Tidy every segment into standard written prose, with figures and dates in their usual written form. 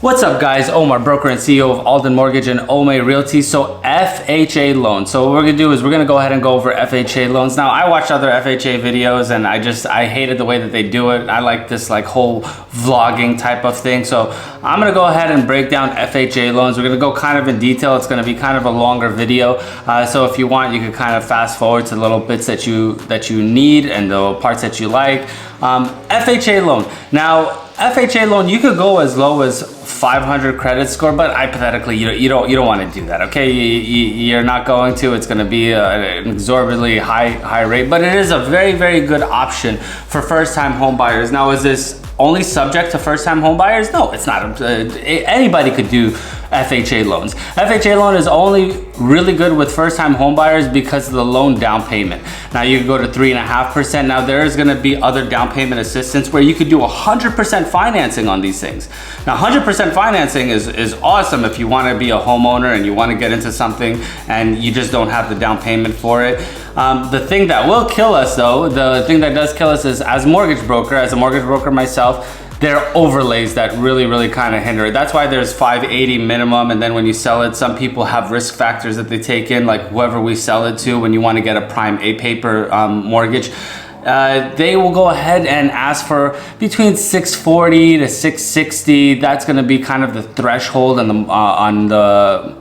What's up guys, Omar, broker and CEO of Alden Mortgage and Ome Realty. So FHA loans. So what we're gonna do is we're gonna go ahead and go over FHA loans. Now I watched other FHA videos and I hated the way that they do it. I like this whole vlogging type of thing. So I'm gonna go ahead and break down FHA loans. We're gonna go kind of in detail. It's gonna be kind of a longer video. So if you want, you can kind of fast forward to the little bits that you need and the parts that you like. FHA loan. Now FHA loan, you could go as low as 500 credit score, but hypothetically you don't want to do that, okay? You're not going to. It's going to be an exorbitantly high rate, but it is a very good option for first-time home buyers. Now, is this only subject to first-time home buyers? No, it's not. Anybody could do FHA loans. FHA loan is only really good with first-time home buyers because of the loan down payment. Now you can go to 3.5%. Now there is going to be other down payment assistance where you could do 100% financing on these things. Now 100% financing is awesome if you want to be a homeowner and you want to get into something and you just don't have the down payment for it. The thing that will kill us though, the thing that does kill us is as a mortgage broker myself, there are overlays that really kind of hinder it. That's why there's 580 minimum, and then when you sell it, some people have risk factors that they take in, like whoever we sell it to. When you want to get a prime A paper mortgage, they will go ahead and ask for between 640 to 660. That's going to be kind of the threshold on the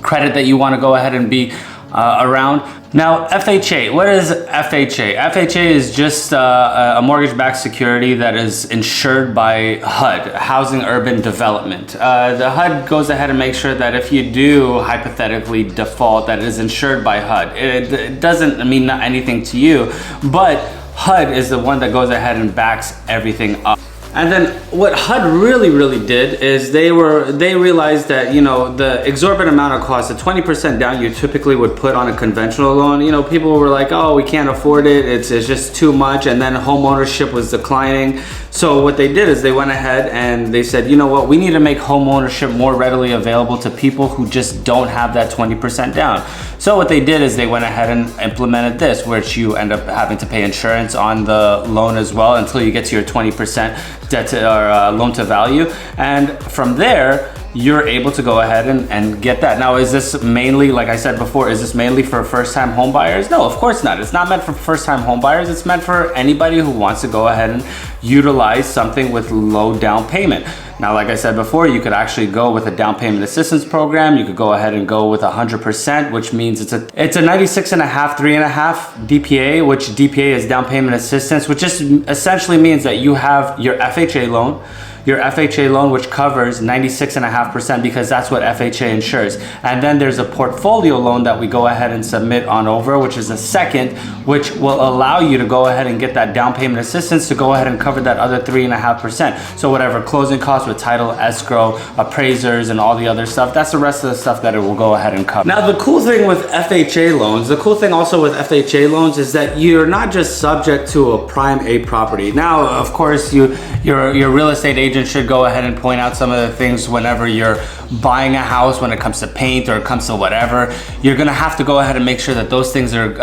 credit that you want to go ahead and be around. Now FHA, what is FHA? FHA is just a mortgage-backed security that is insured by HUD, Housing Urban Development. The HUD goes ahead and makes sure that if you do hypothetically default, that it is insured by HUD. It doesn't mean anything to you, but HUD is the one that goes ahead and backs everything up. And then what HUD really did is they realized that, you know, the exorbitant amount of cost, the 20% down you typically would put on a conventional loan, you know, people were like, oh, we can't afford it, it's just too much, and then home ownership was declining. So what they did is they went ahead and they said, you know what, we need to make home ownership more readily available to people who just don't have that 20% down. So what they did is they went ahead and implemented this, which you end up having to pay insurance on the loan as well until you get to your 20% debt to, or loan to value, and from there you're able to go ahead and get that. Now, is this mainly, like I said before, is this mainly for first-time home buyers? No, of course not. It's not meant for first-time home buyers. It's meant for anybody who wants to go ahead and utilize something with low down payment. Now, like I said before, you could actually go with a down payment assistance program. You could go ahead and go with 100%, which means it's a 96.5, 3.5 DPA, which DPA is down payment assistance, which just essentially means that you have your FHA loan, which covers 96.5% because that's what FHA insures. And then there's a portfolio loan that we go ahead and submit on over, which is a second, which will allow you to go ahead and get that down payment assistance to go ahead and cover that other 3.5%. So whatever closing costs with title, escrow, appraisers, and all the other stuff, that's the rest of the stuff that it will go ahead and cover. Now, the cool thing with FHA loans, the cool thing also with FHA loans is that you're not just subject to a prime A property. Now, of course, your real estate agent should go ahead and point out some of the things whenever you're buying a house. When it comes to paint or it comes to whatever, you're gonna have to go ahead and make sure that those things are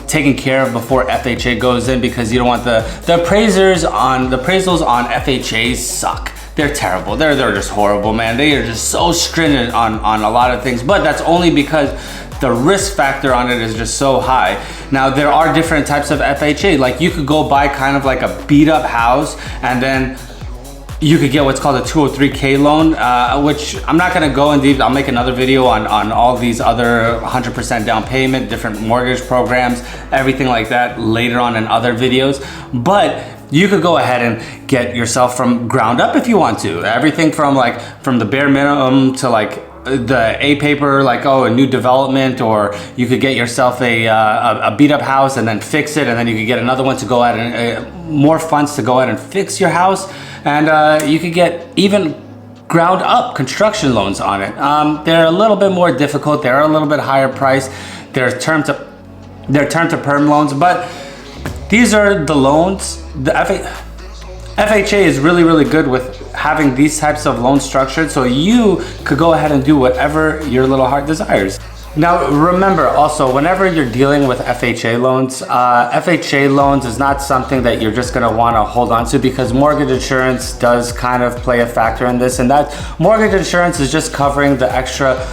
taken care of before FHA goes in, because you don't want the appraisals on FHA suck. They're terrible. They're just horrible, man. They are just so stringent on a lot of things, but that's only because the risk factor on it is just so high. Now, there are different types of FHA. Like, you could go buy kind of like a beat up house, and then you could get what's called a 203K loan, which I'm not gonna go in deep. I'll make another video on all these other 100% down payment, different mortgage programs, everything like that later on in other videos. But you could go ahead and get yourself from ground up if you want to. Everything from the bare minimum to the A paper, a new development, or you could get yourself a beat up house and then fix it, and then you could get another one to go ahead and more funds to go ahead and fix your house, and you could get even ground up construction loans on it. They're a little bit more difficult. They're a little bit higher price. They're term to perm loans, but these are the loans. The FHA is really good with having these types of loans structured, so you could go ahead and do whatever your little heart desires. Now, remember also, whenever you're dealing with FHA loans, FHA loans is not something that you're just gonna wanna hold on to, because mortgage insurance does kind of play a factor in this, and that mortgage insurance is just covering the extra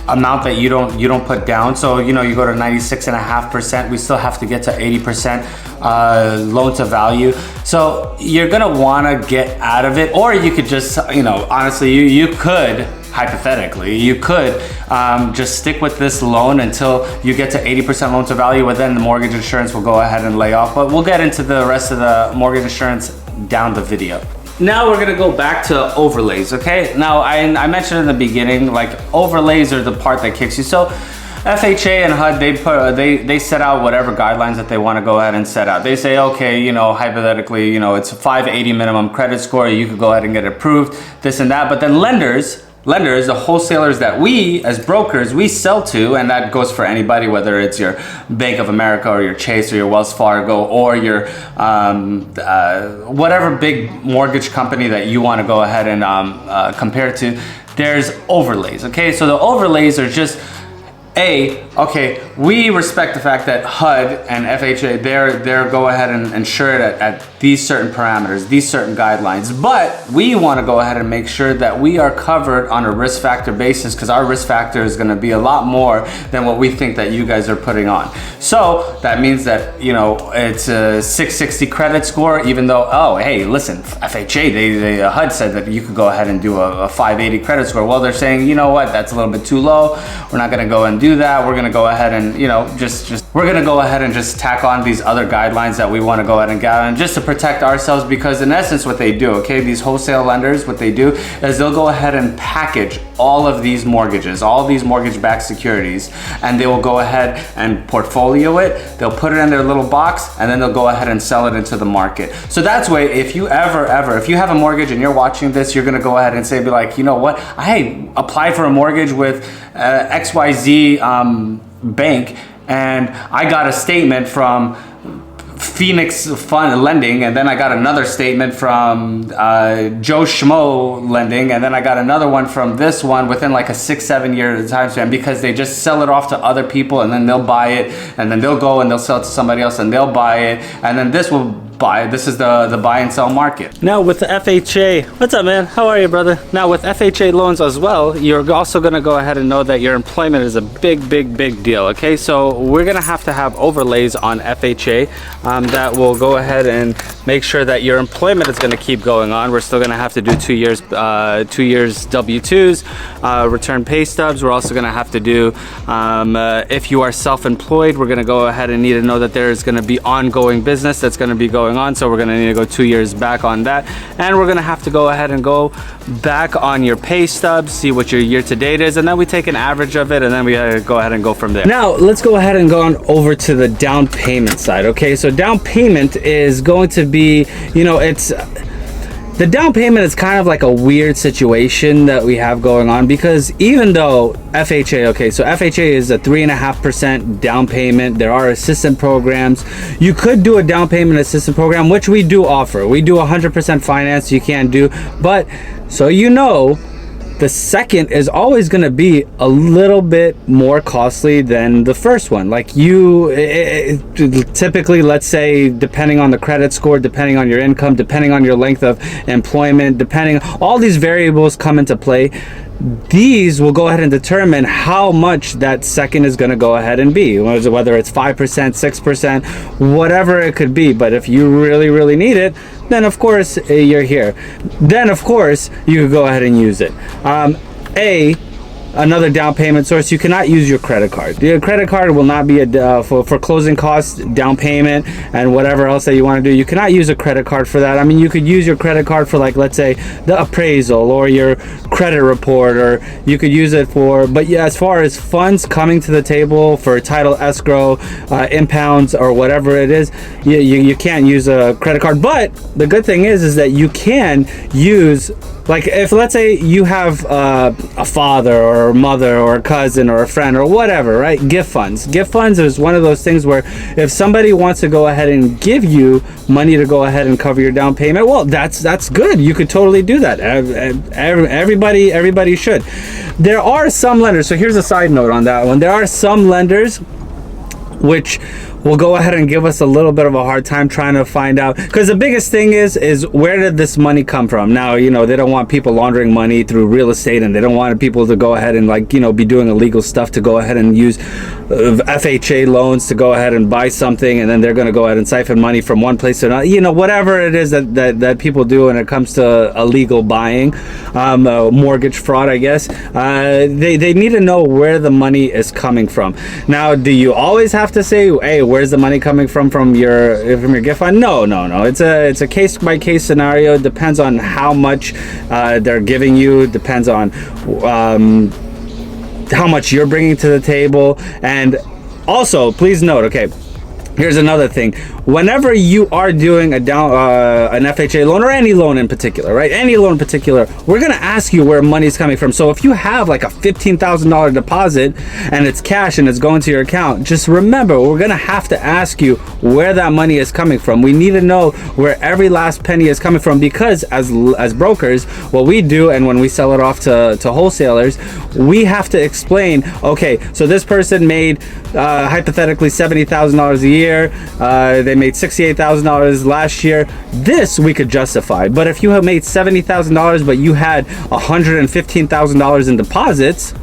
amount that you don't put down. So, you know, you go to 96.5%, we still have to get to 80% loan to value. So you're gonna wanna get out of it, or you could just, you know, honestly, you could, hypothetically, you could just stick with this loan until you get to 80% loan to value, but then the mortgage insurance will go ahead and lay off. But we'll get into the rest of the mortgage insurance down the video. Now we're gonna go back to overlays, okay? Now I mentioned in the beginning, like, overlays are the part that kicks you. So FHA and HUD, they set out whatever guidelines that they want to go ahead and set out. They say, okay, you know, hypothetically, you know, it's a 580 minimum credit score, you could go ahead and get approved, this and that. But then lenders, the wholesalers that we as brokers, we sell to, and that goes for anybody, whether it's your Bank of America or your Chase or your Wells Fargo or your whatever big mortgage company that you want to go ahead and compare to, there's overlays, okay? So the overlays are just, okay, we respect the fact that HUD and FHA, they're go ahead and insure it at these certain parameters, these certain guidelines, but we want to go ahead and make sure that we are covered on a risk factor basis, because our risk factor is going to be a lot more than what we think that you guys are putting on. So that means that, you know, it's a 660 credit score, even though, oh, hey, listen, FHA, HUD said that you could go ahead and do a 580 credit score. Well, they're saying, you know what, that's a little bit too low. We're not going to go and do that. We're going to go ahead and, you know, we're going to go ahead and just tack on these other guidelines that we want to go ahead and get on, just to protect ourselves, because in essence what they do, okay, these wholesale lenders, what they do is they'll go ahead and package all of these mortgages, all these mortgage-backed securities, and they will go ahead and portfolio it. They'll put it in their little box, and then they'll go ahead and sell it into the market. So that's why if you if you have a mortgage and you're watching this, you're going to go ahead and say, be like, you know what, I applied for a mortgage with XYZ bank, and I got a statement from Phoenix Fund Lending, and then I got another statement from Joe Schmo Lending, and then I got another one from this one within like a 6-7 year time span, because they just sell it off to other people, and then they'll buy it, and then they'll go and they'll sell it to somebody else, and they'll buy it, and then this will buy. This is the buy and sell market. Now with the FHA, what's up, man? How are you, brother? Now with FHA loans as well, you're also gonna go ahead and know that your employment is a big deal, okay? So we're gonna have to have overlays on FHA that will go ahead and make sure that your employment is gonna keep going on. We're still gonna have to do 2 years W-2s, return pay stubs. We're also gonna have to do, if you are self-employed, we're gonna go ahead and need to know that there is gonna be ongoing business that's gonna be going on, so we're going to need to go 2 years back on that, and we're going to have to go ahead and go back on your pay stubs, see what your year to date is, and then we take an average of it, and then we go ahead and go from there. Now let's go ahead and go on over to the down payment side. Okay, so down payment is going to be, you know, the down payment is kind of like a weird situation that we have going on, because even though FHA, okay, so FHA is a 3.5% down payment. There are assistance programs. You could do a down payment assistance program, which we do offer. We do 100% finance, you can do, but so you know, the second is always going to be a little bit more costly than the first one. Like typically, let's say, depending on the credit score, depending on your income, depending on your length of employment, all these variables come into play. These will go ahead and determine how much that second is going to go ahead and be, whether it's 5%, 6%, whatever it could be. But if you really need it, then of course you're here. Then of course you could go ahead and use it. Another down payment source, you cannot use your credit card. Your credit card will not be for closing costs, down payment, and whatever else that you want to do. You cannot use a credit card for that. I mean, you could use your credit card for, like, let's say the appraisal or your credit report, or you could use it for, but yeah, as far as funds coming to the table for title, escrow, impounds, or whatever it is, you can't use a credit card. But the good thing is that you can use like if let's say you have a father or a mother or a cousin or a friend or whatever, right? Gift funds. Gift funds is one of those things where if somebody wants to go ahead and give you money to go ahead and cover your down payment, well, that's good. You could totally do that. Everybody should. There are some lenders, so here's a side note on that one. There are some lenders which will go ahead and give us a little bit of a hard time trying to find out, because the biggest thing is where did this money come from? Now, you know, they don't want people laundering money through real estate, and they don't want people to go ahead and, like, you know, be doing illegal stuff to go ahead and use FHA loans to go ahead and buy something, and then they're going to go ahead and siphon money from one place to another. You know, whatever it is that people do when it comes to illegal buying, mortgage fraud, I guess. They need to know where the money is coming from. Now, do you always have to say, hey, where's the money coming from your gift fund? No. It's a case by case scenario. It depends on how much they're giving you. It depends on how much you're bringing to the table. And also, please note, okay, here's another thing. Whenever you are doing an FHA loan, or any loan in particular, right? Any loan in particular, we're gonna ask you where money's coming from. So if you have like a $15,000 deposit and it's cash and it's going to your account, just remember, we're gonna have to ask you where that money is coming from. We need to know where every last penny is coming from, because as brokers, what we do, and when we sell it off to wholesalers, we have to explain, okay, so this person made hypothetically $70,000 a year. They made $68,000 last year. This we could justify. But if you have made $70,000 but you had $115,000 in deposits,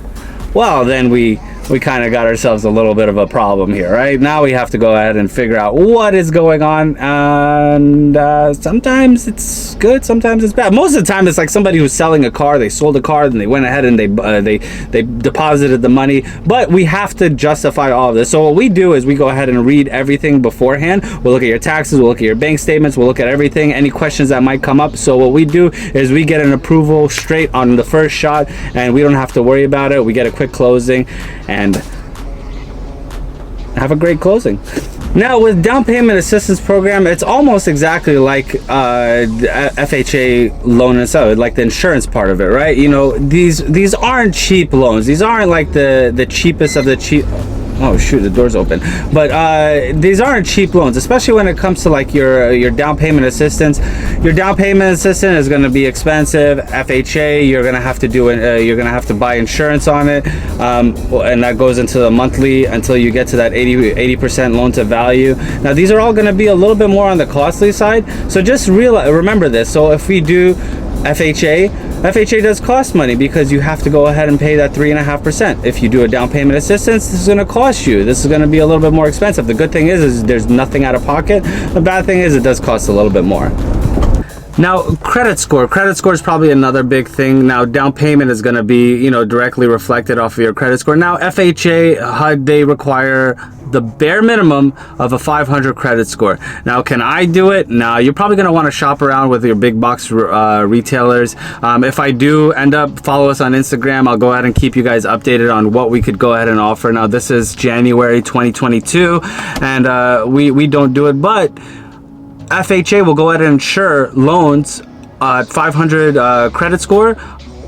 well, then we kind of got ourselves a little bit of a problem here, right? Now we have to go ahead and figure out what is going on, and sometimes it's good, sometimes it's bad. Most of the time it's like somebody who's selling a car. They sold a car, and they went ahead and they deposited the money, but we have to justify all of this. So what we do is we go ahead and read everything beforehand. We'll look at your taxes, we'll look at your bank statements, we'll look at everything, any questions that might come up. So what we do is we get an approval straight on the first shot, and we don't have to worry about it. We get a quick closing and have a great closing. Now, with down payment assistance program, it's almost exactly like the FHA loan itself, like the insurance part of it, right? You know, these aren't cheap loans. These aren't like the cheapest of the cheap. Oh shoot, the door's open. But these aren't cheap loans, especially when it comes to like your down payment assistance. Your down payment assistance is going to be expensive. FHA, you're going to have to do it. You're going to have to buy insurance on it, and that goes into the monthly until you get to that 80% loan to value. Now these are all going to be a little bit more on the costly side. So just remember this. So if we do FHA does cost money, because you have to go ahead and pay that 3.5%. If you do a down payment assistance, this is going to cost you. This is going to be a little bit more expensive. The good thing is there's nothing out of pocket. The bad thing is it does cost a little bit more. Now, credit score. Credit score is probably another big thing. Now, down payment is going to be, you know, directly reflected off of your credit score. Now, FHA, HUD, they require the bare minimum of a 500 credit score. Now, can I do it? Now, you're probably going to want to shop around with your big box retailers. If I do end up, follow us on Instagram. I'll go ahead and keep you guys updated on what we could go ahead and offer. Now, this is January 2022, and we don't do it, but FHA will go ahead and insure loans at 500 credit score,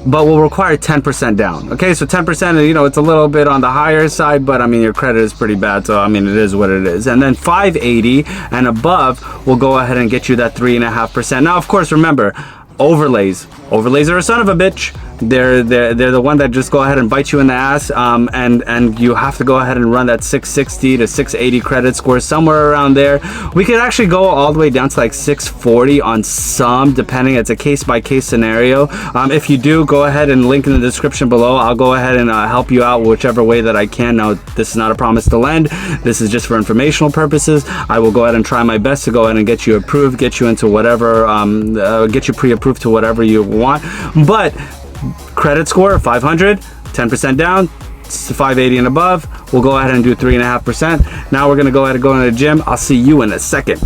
but will require 10% down. Okay, so 10%, you know, it's a little bit on the higher side, but I mean, your credit is pretty bad, so I mean, it is what it is. And then 580 and above will go ahead and get you that 3.5%. Now, of course, remember, overlays are a son of a bitch. They're the one that just go ahead and bite you in the ass, and you have to go ahead and run that 660 to 680 credit score, somewhere around there. We could actually go all the way down to like 640 on some, depending. It's a case by case scenario. If you do, go ahead and link in the description below. I'll go ahead and help you out whichever way that I can. Now, this is not a promise to lend. This is just for informational purposes. I will go ahead and try my best to go ahead and get you approved, get you into whatever, get you pre-approved to whatever you want. But credit score 500, 10% down, 580 and above. We'll go ahead and do 3.5%. Now we're gonna go ahead and go to the gym. I'll see you in a second.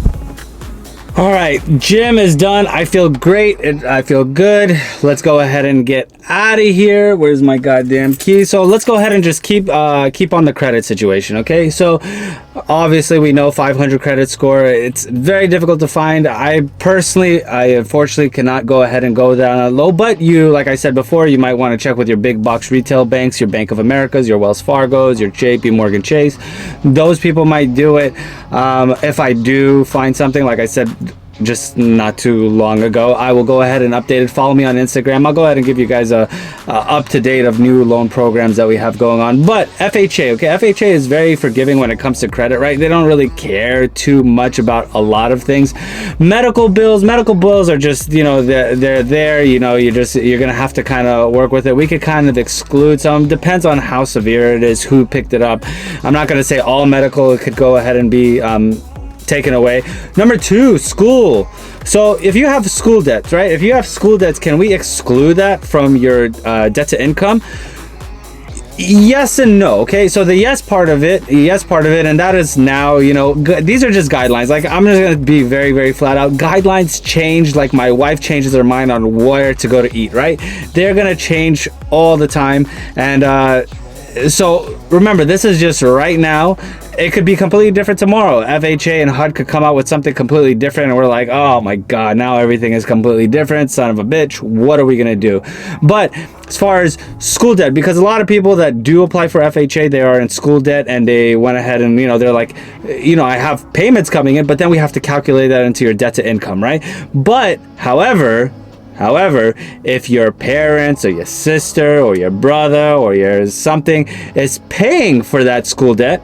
All right, gym is done. I feel great. I feel good. Let's go ahead and get out of here. Where's my goddamn key? So let's go ahead and just keep on the credit situation, okay? So Obviously, we know 500 credit score, it's very difficult to find. I unfortunately cannot go ahead and go down low, but you, like I said before, you might want to check with your big box retail banks, your Bank of Americas, your Wells Fargo's, your JP Morgan Chase. Those people might do it. If I do find something, like I said, just not too long ago, I will go ahead and update it. Follow me on Instagram. I'll go ahead and give you guys a up-to-date of new loan programs that we have going on. But FHA, okay, FHA is very forgiving when it comes to credit, right? They don't really care too much about a lot of things. Medical bills are just, you know, they're there, you know, you're gonna have to kind of work with it. We could kind of exclude some, depends on how severe it is, who picked it up. I'm not gonna say all medical could go ahead and be taken away. Number two, school. So if you have school debts, right? If you have school debts, can we exclude that from your debt to income? Yes and no. Okay, so the yes part of it, and that is now, you know, these are just guidelines. Like, I'm just gonna be very, very flat out. Guidelines change, like my wife changes her mind on where to go to eat, right? They're gonna change all the time. And so remember, this is just right now. It could be completely different tomorrow. FHA and HUD could come out with something completely different, and we're like, oh my God, now everything is completely different. Son of a bitch, what are we gonna do? But as far as school debt, because a lot of people that do apply for FHA, they are in school debt, and they went ahead and, you know, they're like, you know, I have payments coming in, but then we have to calculate that into your debt to income, right? But however, if your parents or your sister or your brother or your something is paying for that school debt,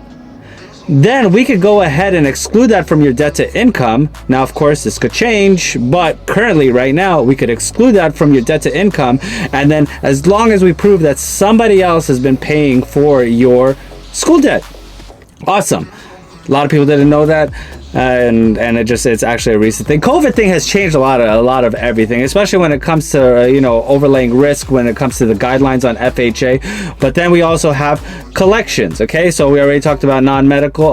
then we could go ahead and exclude that from your debt to income. Now, of course, this could change, but currently right now, we could exclude that from your debt to income. And then as long as we prove that somebody else has been paying for your school debt. Awesome. A lot of people didn't know that. And it's actually a recent thing. COVID thing has changed a lot of everything, especially when it comes to you know, overlaying risk when it comes to the guidelines on FHA. But then we also have collections. Okay, so we already talked about non-medical,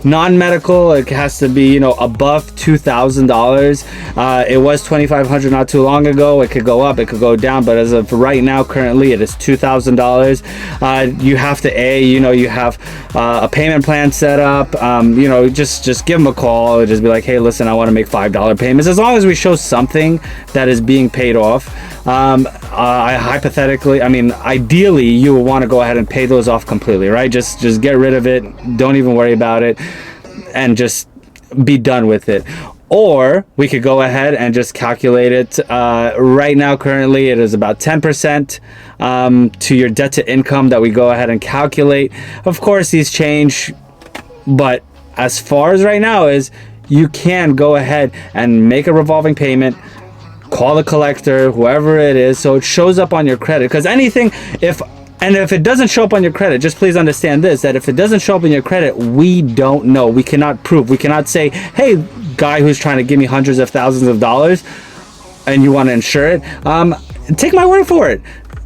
non-medical. It has to be, you know, above $2,000. It was $2,500 not too long ago. It could go up, it could go down, but as of right now, currently it is $2,000. You have to you have a payment plan set up. You know, just give them a call and just be like, hey, listen, I want to make $5 payments. As long as we show something that is being paid off, ideally, you will want to go ahead and pay those off completely, right? Just get rid of it. Don't even worry about it, and just be done with it. Or we could go ahead and just calculate it. Right now, currently, it is about 10% to your debt to income that we go ahead and calculate. Of course, these change, but as far as right now is, you can go ahead and make a revolving payment, call the collector, whoever it is, so it shows up on your credit. Because if it doesn't show up on your credit, just please understand this, that if it doesn't show up in your credit, we don't know. We cannot prove. We cannot say, hey, guy who's trying to give me hundreds of thousands of dollars and you want to insure it, take my word for it.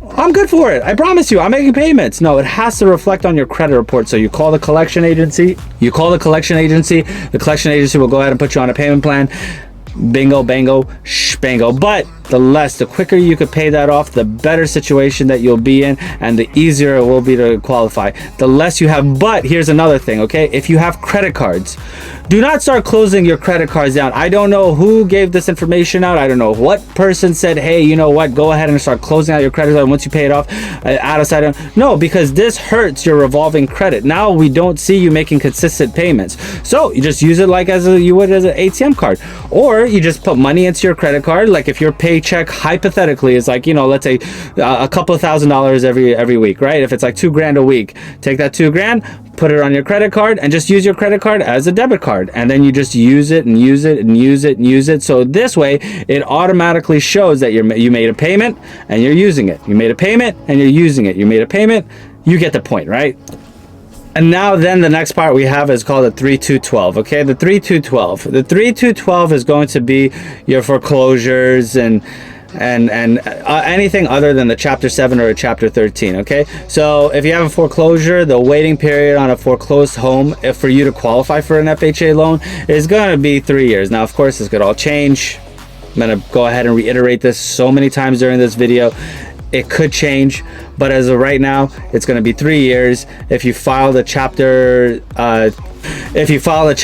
I'm good for it. I promise you, I'm making payments. No, it has to reflect on your credit report. So you call the collection agency. The collection agency will go ahead and put you on a payment plan. Bingo, bango, shbango. But the quicker you could pay that off, the better situation that you'll be in, and the easier it will be to qualify. The less you have. But here's another thing, okay? If you have credit cards, do not start closing your credit cards down. I don't know who gave this information out. I don't know what person said, hey, you know what, go ahead and start closing out your credit card once you pay it off, out of sight. No, because this hurts your revolving credit. Now we don't see you making consistent payments. So you just use it like you would as an ATM card. Or you just put money into your credit card. Like if your paycheck hypothetically is like, you know, let's say a couple of $1,000s every week, right? If it's like $2,000 a week, take that $2,000, put it on your credit card, and just use your credit card as a debit card. And then you just use it and use it and use it and use it. So this way it automatically shows that you made a payment and you're using it. You made a payment and you're using it. You made a payment. You get the point, right? And now then the next part we have is called the 3-2-12. Okay, the 3-2-12. The 3-2-12 is going to be your foreclosures and anything other than the Chapter 7 or a Chapter 13. Okay, so if you have a foreclosure, the waiting period on a foreclosed home for you to qualify for an FHA loan is going to be 3 years. Now, of course, this could all change. I'm going to go ahead and reiterate this so many times during this video. It could change, but as of right now, it's going to be 3 years. If you file the chapter, if you file a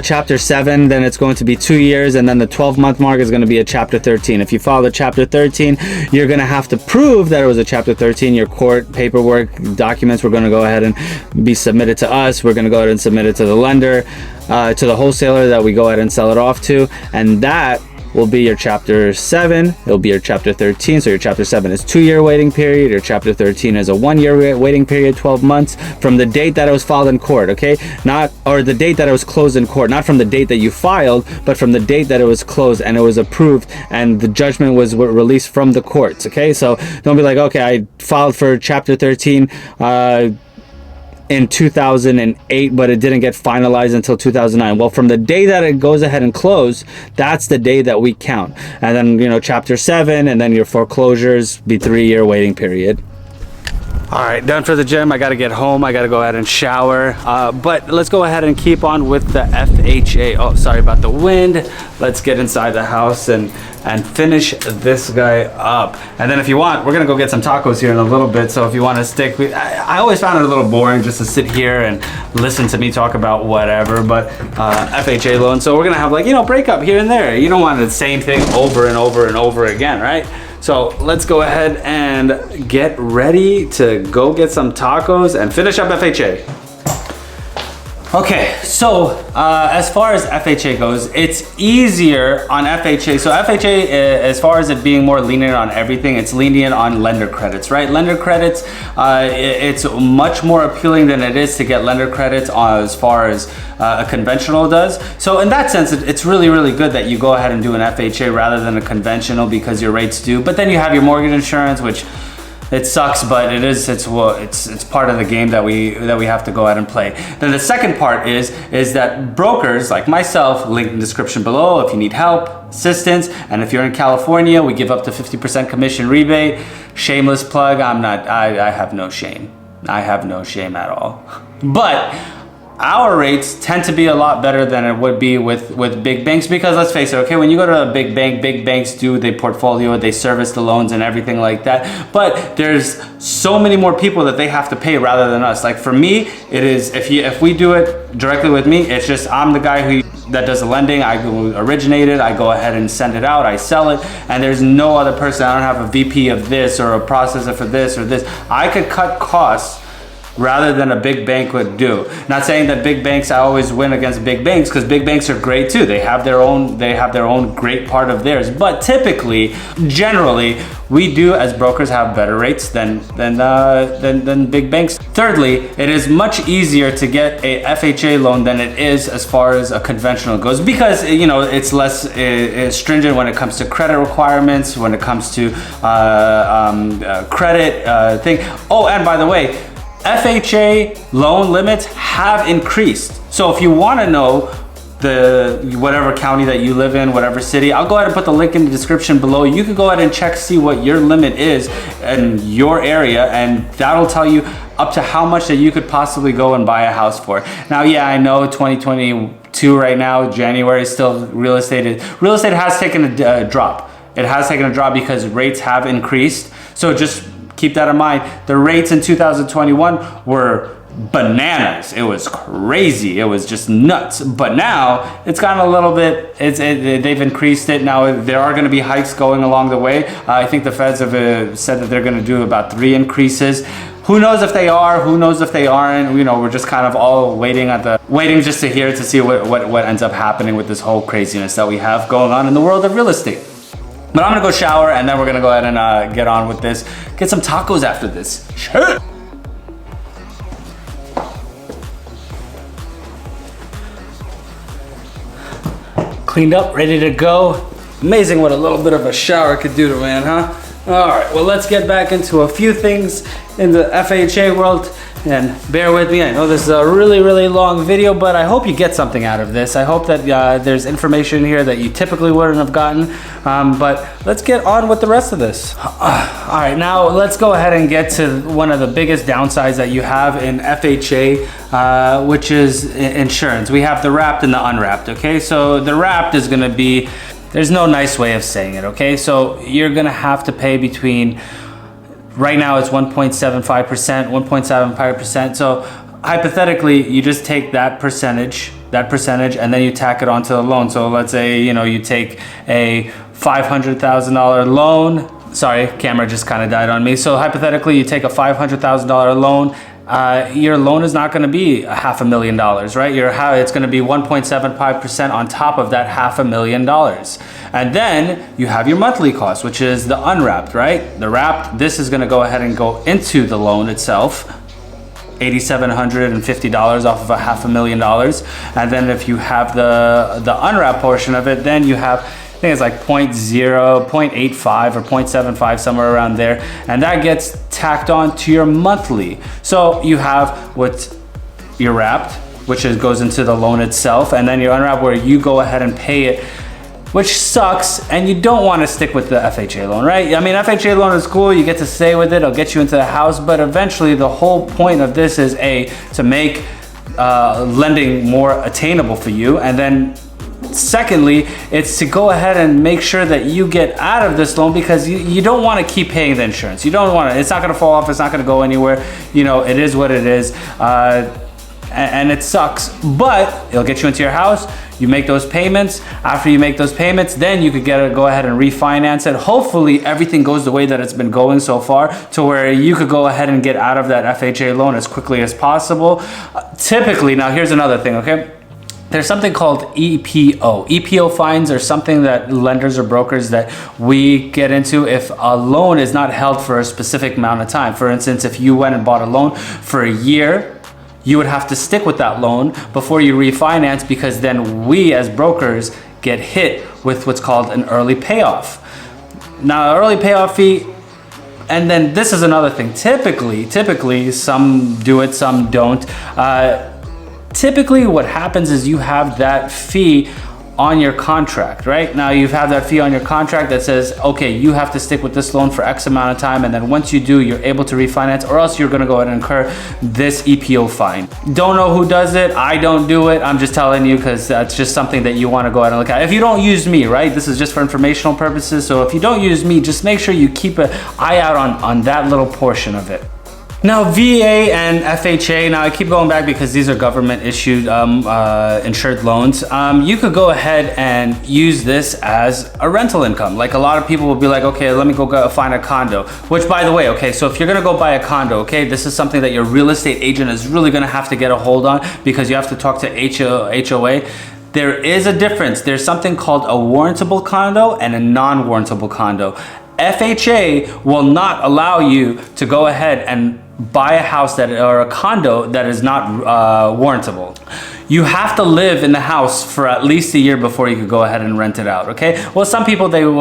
chapter 7, then it's going to be 2 years, and then the 12-month mark is going to be a chapter 13. If you file a chapter 13, you're going to have to prove that it was a chapter 13. Your court paperwork documents were going to go ahead and be submitted to us. We're going to go ahead and submit it to the lender, to the wholesaler that we go ahead and sell it off to, and that will be your chapter 7. It'll be your chapter 13. So your chapter 7 is 2-year waiting period. Your chapter 13 is a 1-year waiting period, 12 months from the date that it was filed in court, okay? Not, or the date that it was closed in court, not from the date that you filed, but from the date that it was closed and it was approved and the judgment was released from the courts, okay? So don't be like, okay, I filed for chapter 13 in 2008, but it didn't get finalized until 2009. Well, from the day that it goes ahead and close, that's the day that we count. And then, you know, chapter 7, and then your foreclosures be 3-year waiting period. All right, done for the gym. I got to get home. I got to go ahead and shower. But let's go ahead and keep on with the FHA. Oh, sorry about the wind. Let's get inside the house and finish this guy up. And then if you want, we're going to go get some tacos here in a little bit. So if you want to stick with, I always found it a little boring just to sit here and listen to me talk about whatever, but FHA loan. So we're going to have, like, you know, breakup here and there. You don't want the same thing over and over and over again, right? So let's go ahead and get ready to go get some tacos and finish up FHA. Okay, so as far as FHA goes, it's easier on FHA. So FHA, as far as it being more lenient on everything, it's lenient on lender credits, right? Lender credits, it's much more appealing than it is to get lender credits as far as a conventional does. So in that sense, it's really, really good that you go ahead and do an FHA rather than a conventional, because your rates do. But then you have your mortgage insurance, which it sucks, but it's part of the game that we have to go out and play. Then the second part is that brokers like myself, link in the description below if you need help, assistance, and if you're in California, we give up to 50% commission rebate. Shameless plug, I have no shame. I have no shame at all. But our rates tend to be a lot better than it would be with big banks, because let's face it, okay, when you go to a big banks do the portfolio, they service the loans and everything like that, but there's so many more people that they have to pay rather than us. Like for me, it is, if we do it directly with me, it's just I'm the guy that does the lending. I go originate it, I go ahead and send it out, I sell it, and there's no other person. I don't have a VP of this or a processor for this or this. I could cut costs rather than a big bank would do. Not saying that big banks, I always win against big banks, because big banks are great too. They have their own great part of theirs. But typically, generally, we do as brokers have better rates than big banks. Thirdly, it is much easier to get a FHA loan than it is as far as a conventional goes, because you know it's less stringent when it comes to credit requirements, when it comes to credit thing. Oh, and by the way, FHA loan limits have increased. So if you want to know whatever county that you live in, whatever city, I'll go ahead and put the link in the description below. You can go ahead and check, see what your limit is in your area, and that'll tell you up to how much that you could possibly go and buy a house for. Now, yeah, I know 2022 right now, January, still real estate has taken a drop. It has taken a drop because rates have increased. So just keep that in mind. The rates in 2021 were bananas. It was crazy. It was just nuts. But now it's gotten a little bit, they've increased it. Now there are going to be hikes going along the way. I think the feds have said that they're going to do about 3 increases. Who knows if they are, who knows if they aren't. You know, we're just kind of all waiting just to hear, to see what ends up happening with this whole craziness that we have going on in the world of real estate. But I'm gonna go shower, and then we're gonna go ahead and get on with this. Get some tacos after this. Sure. Cleaned up, ready to go. Amazing what a little bit of a shower could do to a man, huh? All right, well, let's get back into a few things in the FHA world. And bear with me, I know this is a really, really long video, but I hope you get something out of this. I hope that there's information here that you typically wouldn't have gotten, but let's get on with the rest of this. All right, now let's go ahead and get to one of the biggest downsides that you have in FHA, which is insurance. We have the wrapped and the unwrapped, okay? So the wrapped is gonna be, there's no nice way of saying it, okay? So you're gonna have to pay between Right now it's 1.75%, 1.75%. So hypothetically, you just take that percentage, and then you tack it onto the loan. So let's say, you know, you take a $500,000 loan. Sorry, camera just kind of died on me. So hypothetically, you take a $500,000 loan. Your loan is not going to be $500,000, right? It's going to be 1.75% on top of that $500,000. And then you have your monthly cost, which is the unwrapped, right? The wrapped, this is going to go ahead and go into the loan itself. $8,750 off of a $500,000. And then if you have the unwrapped portion of it, then you have, I think it's like 0.0, 0.85 or 0.75, somewhere around there. And that gets tacked on to your monthly. So you have what your wrapped, which goes into the loan itself, and then your unwrapped where you go ahead and pay it, which sucks, and you don't want to stick with the FHA loan, right? I mean, FHA loan is cool, you get to stay with it, it'll get you into the house, but eventually the whole point of this is to make lending more attainable for you, and then secondly, it's to go ahead and make sure that you get out of this loan, because you don't want to keep paying the insurance. You don't want to, it's not going to fall off, it's not going to go anywhere. You know, it is what it is. And it sucks, but it'll get you into your house. You make those payments. After you make those payments, then you could go ahead and refinance it. Hopefully everything goes the way that it's been going so far, to where you could go ahead and get out of that FHA loan as quickly as possible. Typically, now here's another thing, okay? There's something called EPO. EPO fines are something that lenders or brokers that we get into if a loan is not held for a specific amount of time. For instance, if you went and bought a loan for a year, you would have to stick with that loan before you refinance, because then we as brokers get hit with what's called an early payoff. Now, early payoff fee, and then this is another thing. Typically, some do it, some don't. Typically what happens is you have that fee on your contract, right? Now you have that fee on your contract that says, okay, you have to stick with this loan for X amount of time, and then once you do, you're able to refinance, or else you're gonna go ahead and incur this EPO fine. Don't know who does it, I don't do it, I'm just telling you because that's just something that you wanna go ahead and look at. If you don't use me, right, this is just for informational purposes, so if you don't use me, just make sure you keep an eye out on that little portion of it. Now, VA and FHA, now I keep going back because these are government issued insured loans. You could go ahead and use this as a rental income. Like, a lot of people will be like, okay, let me go find a condo, which, by the way, okay, so if you're gonna go buy a condo, okay, this is something that your real estate agent is really gonna have to get a hold on, because you have to talk to HOA. There is a difference. There's something called a warrantable condo and a non-warrantable condo. FHA will not allow you to go ahead and buy a house or a condo that is not warrantable. You have to live in the house for at least a year before you could go ahead and rent it out, okay? Well, some people, they'll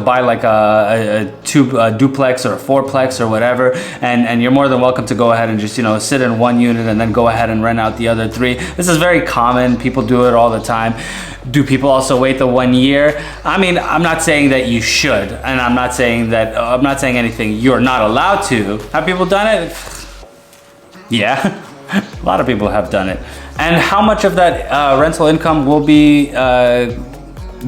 buy like a duplex or a fourplex or whatever, and you're more than welcome to go ahead and just, you know, sit in one unit and then go ahead and rent out the other three. This is very common, people do it all the time. Do people also wait the 1 year? I mean, I'm not saying that you should, and I'm not saying anything you're not allowed to. Have people done it? Yeah. A lot of people have done it. And how much of that rental income will be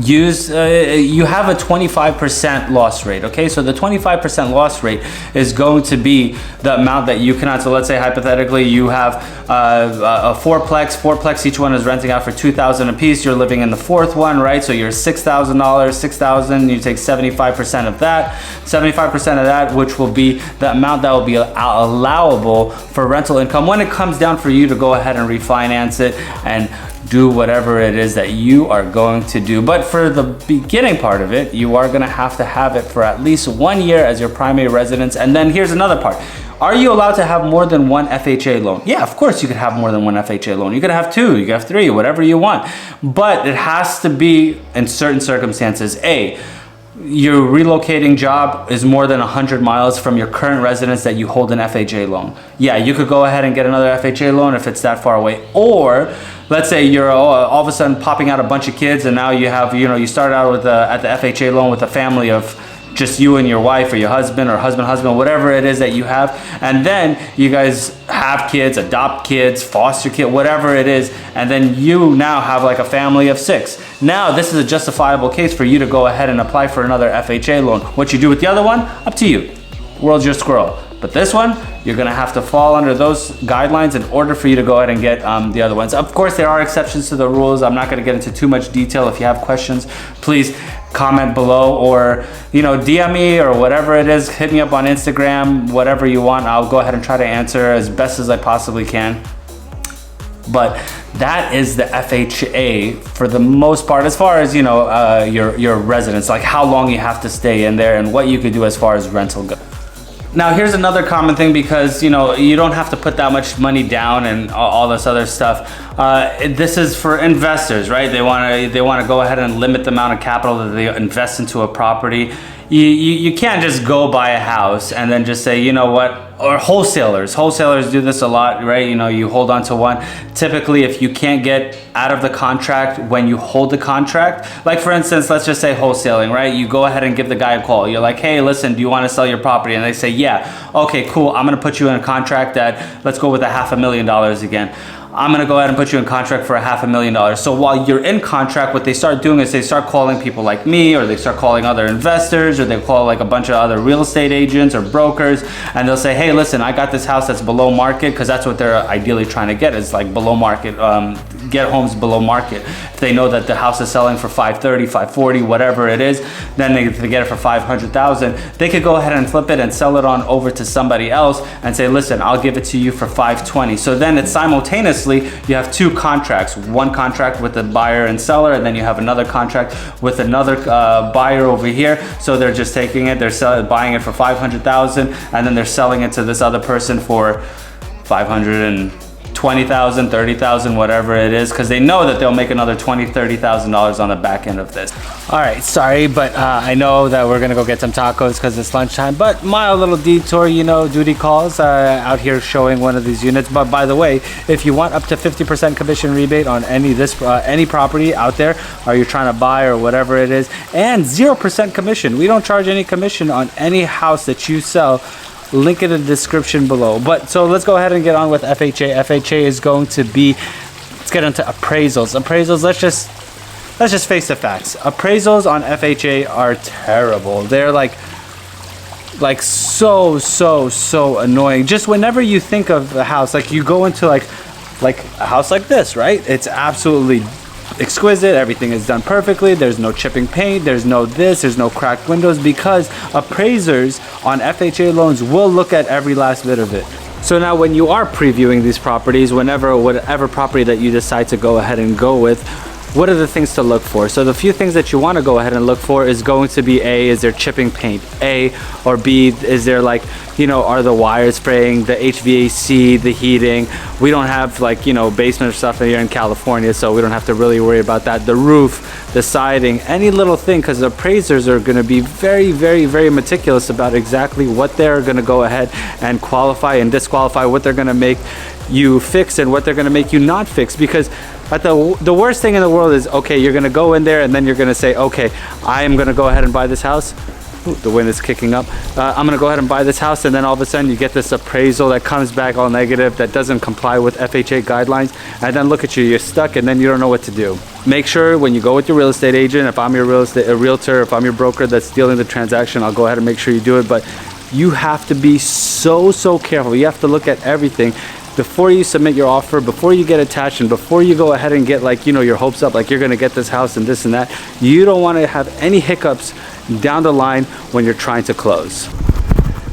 used? You have a 25% loss rate, okay? So the 25% loss rate is going to be the amount that you cannot. So let's say hypothetically you have a fourplex, each one is renting out for $2,000 a piece. You're living in the fourth one, right? So you're $6,000, you take 75% of that, 75% of that, which will be the amount that will be allowable for rental income when it comes down for you to go ahead and refinance it and do whatever it is that you are going to do. But for the beginning part of it, you are gonna have to have it for at least 1 year as your primary residence. And then here's another part. Are you allowed to have more than one FHA loan? Yeah, of course you could have more than one FHA loan. You could have two, you could have three, whatever you want. But it has to be in certain circumstances. Your relocating job is more than 100 miles from your current residence that you hold an FHA loan. Yeah, you could go ahead and get another FHA loan if it's that far away. Or let's say you're all of a sudden popping out a bunch of kids, and now you have, you started out with at the FHA loan with a family of just you and your wife, or your husband, or husband, whatever it is that you have, and then you guys have kids, adopt kids, foster kid, whatever it is, and then you now have like a family of 6. Now this is a justifiable case for you to go ahead and apply for another FHA loan. What you do with the other one, up to you. world's your squirrel. But this one, you're gonna have to fall under those guidelines in order for you to go ahead and get the other ones. Of course, there are exceptions to the rules. I'm not gonna get into too much detail. If you have questions, please comment below, or DM me or whatever it is. Hit me up on Instagram, whatever you want. I'll go ahead and try to answer as best as I possibly can. But that is the FHA for the most part, as far as your residence, like how long you have to stay in there and what you could do as far as rental goes. Now here's another common thing, because you don't have to put that much money down and all this other stuff. This is for investors, right? They want to go ahead and limit the amount of capital that they invest into a property. You can't just go buy a house and then just say, you know what, or wholesalers do this a lot, right? You hold on to one. Typically, if you can't get out of the contract when you hold the contract, like for instance, let's just say wholesaling, right? You go ahead and give the guy a call. You're like, hey, listen, do you want to sell your property? And they say, yeah. Okay, cool. I'm going to put you in a contract that, let's go with $500,000 again. I'm gonna go ahead and put you in contract for $500,000. So while you're in contract, what they start doing is they start calling people like me, or they start calling other investors, or they call like a bunch of other real estate agents or brokers, and they'll say, hey, listen, I got this house that's below market, because that's what they're ideally trying to get, is like below market, get homes below market. If they know that the house is selling for $530,000, $540,000, whatever it is, then they get it for $500,000. They could go ahead and flip it and sell it on over to somebody else and say, listen, I'll give it to you for $520,000. So then it's simultaneously, you have two contracts, one contract with the buyer and seller, and then you have another contract with another buyer over here. So they're just taking it, they're buying it for $500,000, and then they're selling it to this other person for $520,000, $30,000, whatever it is, because they know that they'll make another $20,000, $30,000 on the back end of this. All right, sorry, but I know that we're gonna go get some tacos because it's lunchtime, but mild little detour, duty calls out here showing one of these units. But by the way, if you want up to 50% commission rebate on any property out there, or you're trying to buy or whatever it is, and 0% commission, we don't charge any commission on any house that you sell. Link in the description below. But so let's go ahead and get on with FHA. FHA is going to be, let's get into appraisals. Appraisals, let's just face the facts. Appraisals on FHA are terrible. They're like so annoying. Just whenever you think of a house, like you go into like a house like this, right? It's absolutely exquisite, everything is done perfectly, there's no chipping paint, there's no cracked windows, because appraisers on FHA loans will look at every last bit of it. So now when you are previewing these properties, whatever property that you decide to go ahead and go with, what are the things to look for? So the few things that you want to go ahead and look for is going to be A, is there chipping paint? A, or B, is there are the wires spraying, the HVAC, the heating? We don't have basement or stuff here in California, so we don't have to really worry about that. The roof, the siding, any little thing, because the appraisers are going to be very, very, very meticulous about exactly what they're going to go ahead and qualify and disqualify, what they're going to make you fix and what they're going to make you not fix. Because the worst thing in the world is, okay, you're going to go in there and then you're going to say, okay, I am going to go ahead and buy this house. Ooh, the wind is kicking up. I'm going to go ahead and buy this house, and then all of a sudden you get this appraisal that comes back all negative, that doesn't comply with FHA guidelines, and then look at you, you're stuck, and then you don't know what to do. Make sure when you go with your real estate agent, if I'm your realtor, if I'm your broker that's dealing the transaction, I'll go ahead and make sure you do it. But you have to be so careful. You have to look at everything before you submit your offer, before you get attached, and before you go ahead and get your hopes up, like you're gonna get this house and this and that. You don't wanna have any hiccups down the line when you're trying to close.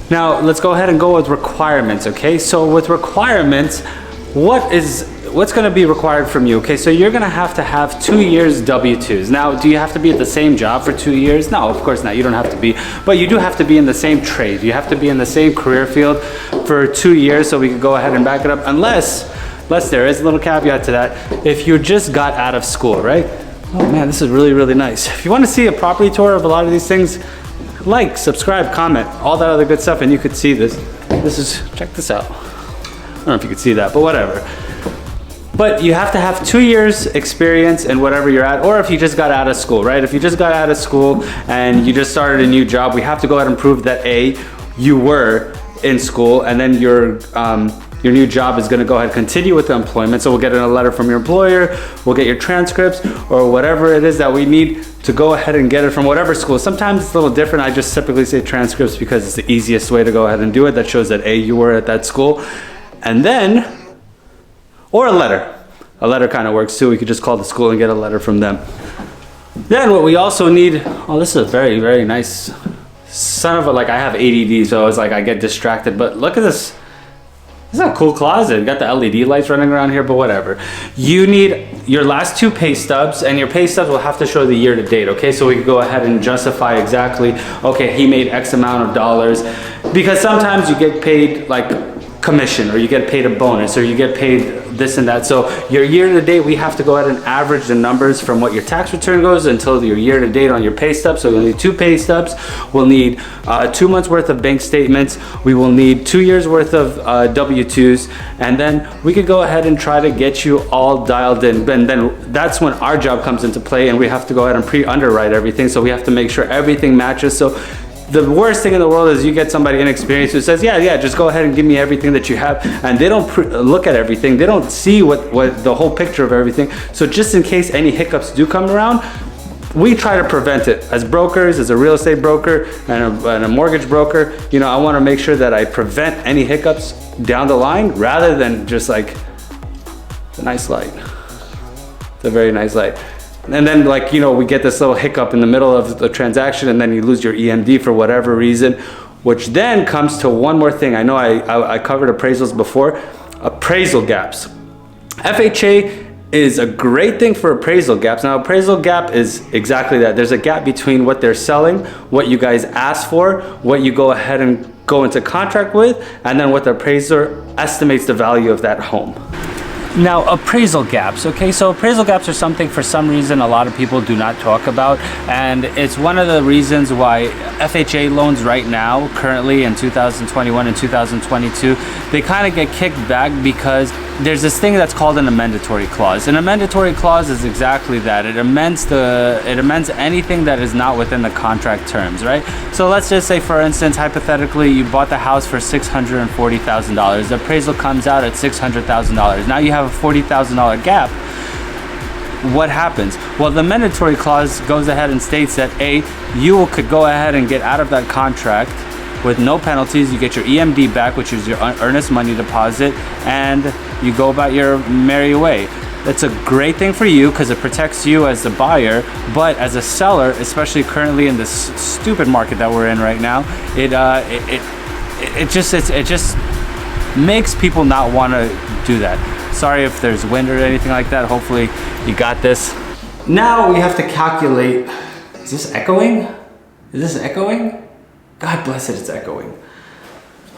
Now, let's go ahead and go with requirements, okay? So with requirements, what's gonna be required from you? Okay, so you're gonna have to have 2 years W-2s. Now, do you have to be at the same job for 2 years? No, of course not, you don't have to be, but you do have to be in the same trade. You have to be in the same career field for 2 years, so we can go ahead and back it up, unless there is a little caveat to that, if you just got out of school, right? Oh man, this is really, really nice. If you wanna see a property tour of a lot of these things, like, subscribe, comment, all that other good stuff, and you could see this. Check this out. I don't know if you could see that, but whatever. But you have to have 2 years experience in whatever you're at, or if you just got out of school, right? If you just got out of school and you just started a new job, we have to go ahead and prove that A, you were in school, and then your new job is gonna go ahead and continue with the employment. So we'll get a letter from your employer, we'll get your transcripts or whatever it is that we need to go ahead and get it from whatever school. Sometimes it's a little different. I just typically say transcripts because it's the easiest way to go ahead and do it. That shows that A, you were at that school. And then, or a letter. A letter kind of works too. We could just call the school and get a letter from them. Then what we also need, oh, this is a very, very nice, son of a, like I have ADD, so it's like I get distracted, but look at this. This is a cool closet. You got the LED lights running around here, but whatever. You need your last 2 pay stubs, and your pay stubs will have to show the year to date, okay? So we can go ahead and justify exactly, okay, he made X amount of dollars, because sometimes you get paid like commission, or you get paid a bonus, or you get paid this and that. So your year to date, we have to go ahead and average the numbers from what your tax return goes until your year to date on your pay stub. So we'll need 2 pay stubs. We'll need 2 months worth of bank statements. We will need 2 years worth of W-2s, and then we could go ahead and try to get you all dialed in. And then that's when our job comes into play, and we have to go ahead and pre-underwrite everything. So we have to make sure everything matches. So the worst thing in the world is you get somebody inexperienced who says, yeah, just go ahead and give me everything that you have. And they don't look at everything. They don't see what the whole picture of everything. So just in case any hiccups do come around, we try to prevent it. As brokers, as a real estate broker and a mortgage broker, you know, I want to make sure that I prevent any hiccups down the line rather than just like, it's a nice light. It's a very nice light. And then, like, you know, we get this little hiccup in the middle of the transaction, and then you lose your EMD for whatever reason, which then comes to one more thing. I know I covered appraisals before. Appraisal gaps. FHA is a great thing for appraisal gaps. Now, appraisal gap is exactly that. There's a gap between what they're selling, what you guys ask for, what you go ahead and go into contract with, and then what the appraiser estimates the value of that home. Now, appraisal gaps, okay? So appraisal gaps are something for some reason a lot of people do not talk about, and it's one of the reasons why FHA loans right now, currently in 2021 and 2022, they kind of get kicked back because there's this thing that's called an amendatory clause. An amendatory clause is exactly that. It amends anything that is not within the contract terms, right? So let's just say, for instance, hypothetically, you bought the house for $640,000. The appraisal comes out at $600,000. Now you have a $40,000 gap. What happens? Well, the mandatory clause goes ahead and states that you could go ahead and get out of that contract with no penalties. You get your EMD back, which is your earnest money deposit, and you go about your merry way. That's a great thing for you because it protects you as the buyer, but as a seller, especially currently in this stupid market that we're in right now, it just makes people not want to do that. Sorry if there's wind or anything like that. Hopefully you got this. Now we have to calculate. Is this echoing? Is this echoing? God bless it, it's echoing.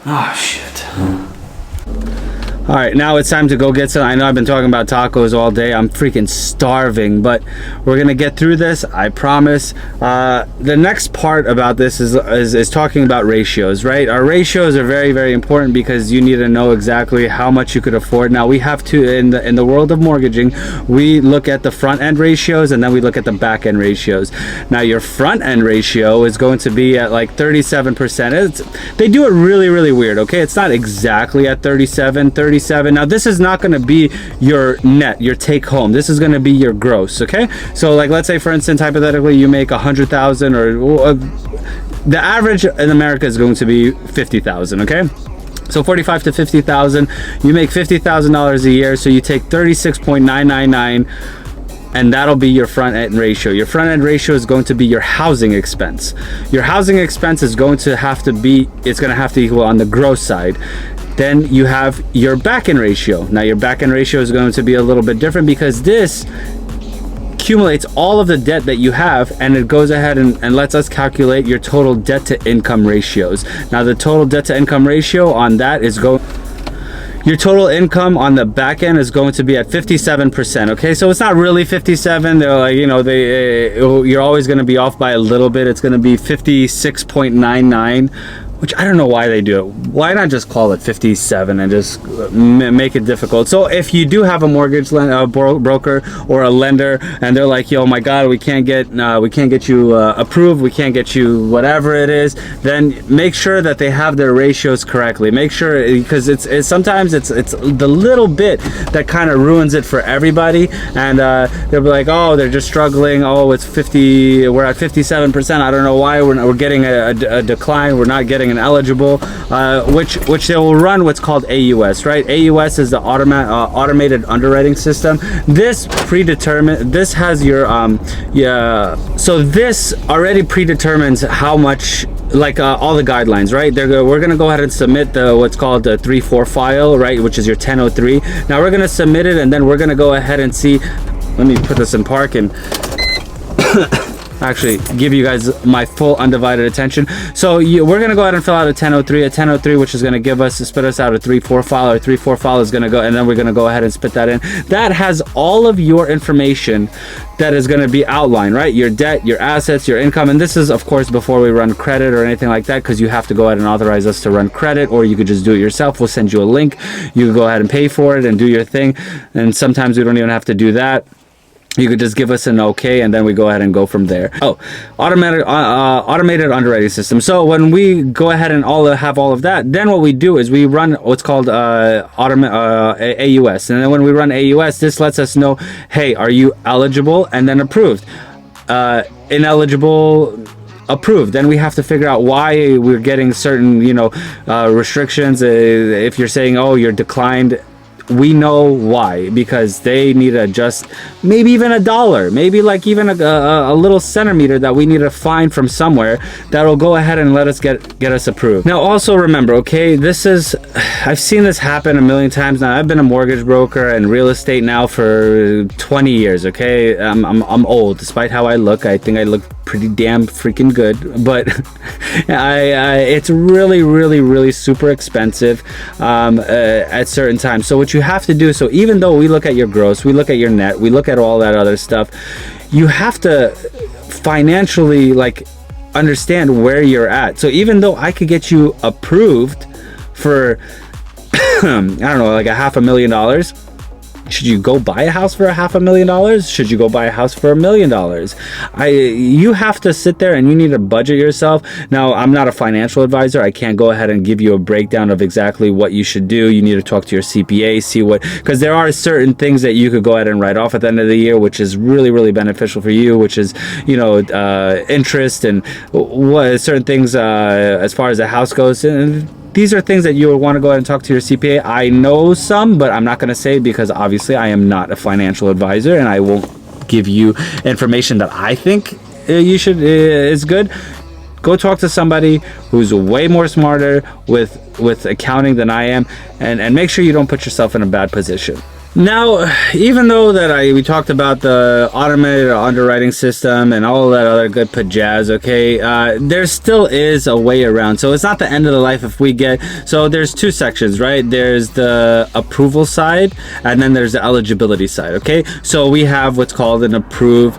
Oh shit. All right, now it's time to go get some. I know I've been talking about tacos all day. I'm freaking starving, but we're gonna get through this, I promise. The next part about this is talking about ratios, right? Our ratios are very, very important because you need to know exactly how much you could afford. Now we have to, in the world of mortgaging, we look at the front end ratios and then we look at the back end ratios. Now your front end ratio is going to be at like 37%. They do it really, really weird, okay? It's not exactly at 37. Now this is not going to be your net, your take home. This is going to be your gross, okay? So like, let's say for instance, hypothetically, you make 100,000, or the average in America is going to be 50,000, okay? So 45 to 50,000, you make $50,000 a year. So you take 36.999, and that'll be your front end ratio. Your front end ratio is going to be your housing expense. Your housing expense is going to have to be, it's going to have to equal on the gross side. Then you have your back end ratio. Now your back end ratio is going to be a little bit different because this accumulates all of the debt that you have, and it goes ahead and lets us calculate your total debt to income ratios. Now the total debt to income ratio on that is your total income on the back end is going to be at 57%. Okay, so it's not really 57. They're like, you know, you're always going to be off by a little bit. It's going to be 56.99. which I don't know why they do it. Why not just call it 57 and just make it difficult? So if you do have a mortgage broker or a lender and they're like, yo, my God, we can't get you approved, we can't get you whatever it is, then make sure that they have their ratios correctly. Make sure, because it's sometimes it's the little bit that kind of ruins it for everybody, and they'll be like, oh, they're just struggling. Oh, it's 50. We're at 57%. I don't know why we're getting a decline. We're not getting an eligible, which they will run what's called AUS, right? AUS is the automated underwriting system. This has your so this already predetermines how much, like all the guidelines, right? We're gonna go ahead and submit what's called the 3-4 file, right, which is your 1003. Now we're gonna submit it, and then we're gonna go ahead and see. Let me put this in park and actually give you guys my full undivided attention. So we're gonna go ahead and fill out a 1003, which is gonna spit us out a 3-4 file. Our 3-4 file is gonna go, and then we're gonna go ahead and spit that in. That has all of your information that is gonna be outlined, right? Your debt, your assets, your income, and this is of course before we run credit or anything like that, because you have to go ahead and authorize us to run credit, or you could just do it yourself. We'll send you a link. You can go ahead and pay for it and do your thing, and sometimes we don't even have to do that. You could just give us an okay, and then we go ahead and go from there. Oh, automated underwriting system. So when we go ahead and have all of that, then what we do is we run what's called AUS. And then when we run AUS, this lets us know, hey, are you eligible? And then approved. Ineligible, approved. Then we have to figure out why we're getting certain, restrictions. If you're saying, oh, you're declined, we know why, because they need to adjust maybe even $1, maybe like even a little centimeter that we need to find from somewhere that'll go ahead and let us get us approved. Now also remember, okay, I've seen this happen a million times now. I've been a mortgage broker and real estate now for 20 years, okay? I'm old, despite how I look. I think I look pretty damn freaking good, but it's really super expensive at certain times. So what you have to do, so even though we look at your gross, we look at your net, we look at all that other stuff, you have to financially understand where you're at. So even though I could get you approved for I don't know, like $500,000, should you go buy a house for $500,000? Should you go buy a house for $1 million? You have to sit there and you need to budget yourself. Now, I'm not a financial advisor. I can't go ahead and give you a breakdown of exactly what you should do. You need to talk to your CPA, because there are certain things that you could go ahead and write off at the end of the year, which is really beneficial for you, which is, interest and certain things as far as the house goes. And these are things that you would want to go ahead and talk to your CPA. I know some, but I'm not going to say, because obviously I am not a financial advisor and I won't give you information that I think is good. Go talk to somebody who's way more smarter with accounting than I am, and make sure you don't put yourself in a bad position. Now, even though that we talked about the automated underwriting system and all that other good pajazz, okay, there still is a way around. So it's not the end of the life if we so there's two sections, right? There's the approval side, and then there's the eligibility side, okay? So we have what's called an approve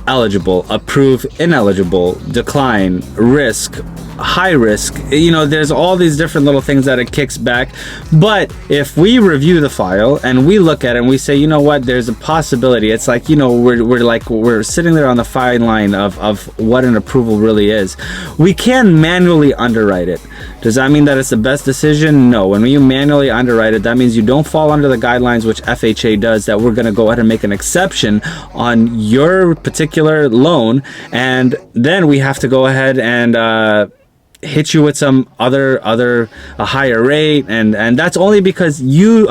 eligible, approve ineligible, decline, risk, high risk. There's all these different little things that it kicks back. But if we review the file and we look at it and we say, you know what, there's a possibility. It's like, we're sitting there on the fine line of what an approval really is. We can manually underwrite it. Does that mean that it's the best decision? No. When you manually underwrite it, that means you don't fall under the guidelines, which FHA does, that we're going to go ahead and make an exception on your particular loan, and then we have to go ahead and hit you with some a higher rate, and that's only because you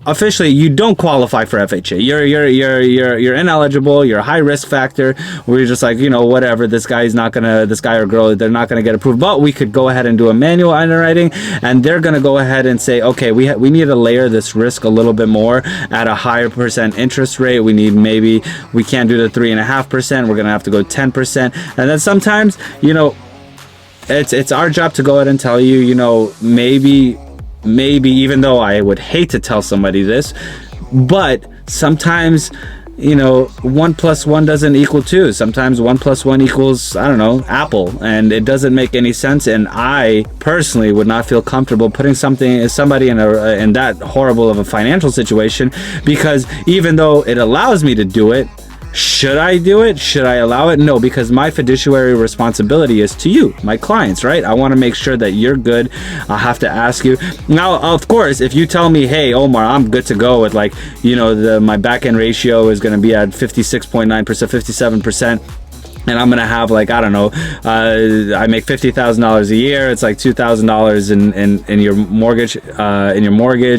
officially you don't qualify for FHA. You're ineligible. You're a high risk factor. We're just like, whatever, this guy or girl, they're not gonna get approved. But we could go ahead and do a manual underwriting, and they're gonna go ahead and say, okay, we need to layer this risk a little bit more at a higher % interest rate. We can't do the 3.5%. We're gonna have to go 10%, and then sometimes, it's our job to go ahead and tell you, maybe, even though I would hate to tell somebody this, but sometimes you know, 1 + 1 doesn't equal 2. Sometimes 1 + 1 equals, I don't know, apple, and it doesn't make any sense. And I personally would not feel comfortable putting somebody in that horrible of a financial situation, because even though it allows me to do it, should I do it? Should I allow it? No, because my fiduciary responsibility is to you, my clients, right? I want to make sure that you're good. I'll have to ask you. Now, of course, if you tell me, hey, Omar, I'm good to go with, like, you know, my back end ratio is going to be at 56.9%, 57%. And I'm gonna have, like, I don't know, I make $50,000 a year. It's like $2,000 in your mortgage,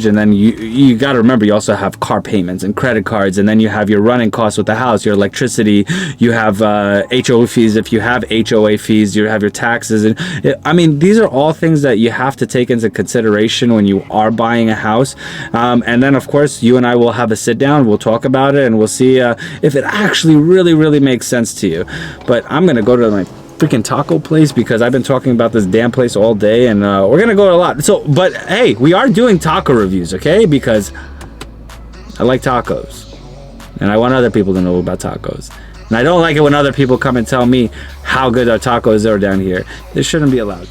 and then you got to remember, you also have car payments and credit cards, and then you have your running costs with the house, your electricity, you have HOA fees if you have HOA fees, you have your taxes, and I mean, these are all things that you have to take into consideration when you are buying a house. And then, of course, you and I will have a sit down. We'll talk about it, and we'll see if it actually really makes sense to you. But I'm gonna go to my freaking taco place because I've been talking about this damn place all day, and we're gonna go to a lot. So, but hey, we are doing taco reviews, okay? Because I like tacos, and I want other people to know about tacos. And I don't like it when other people come and tell me how good our tacos are down here. This shouldn't be allowed.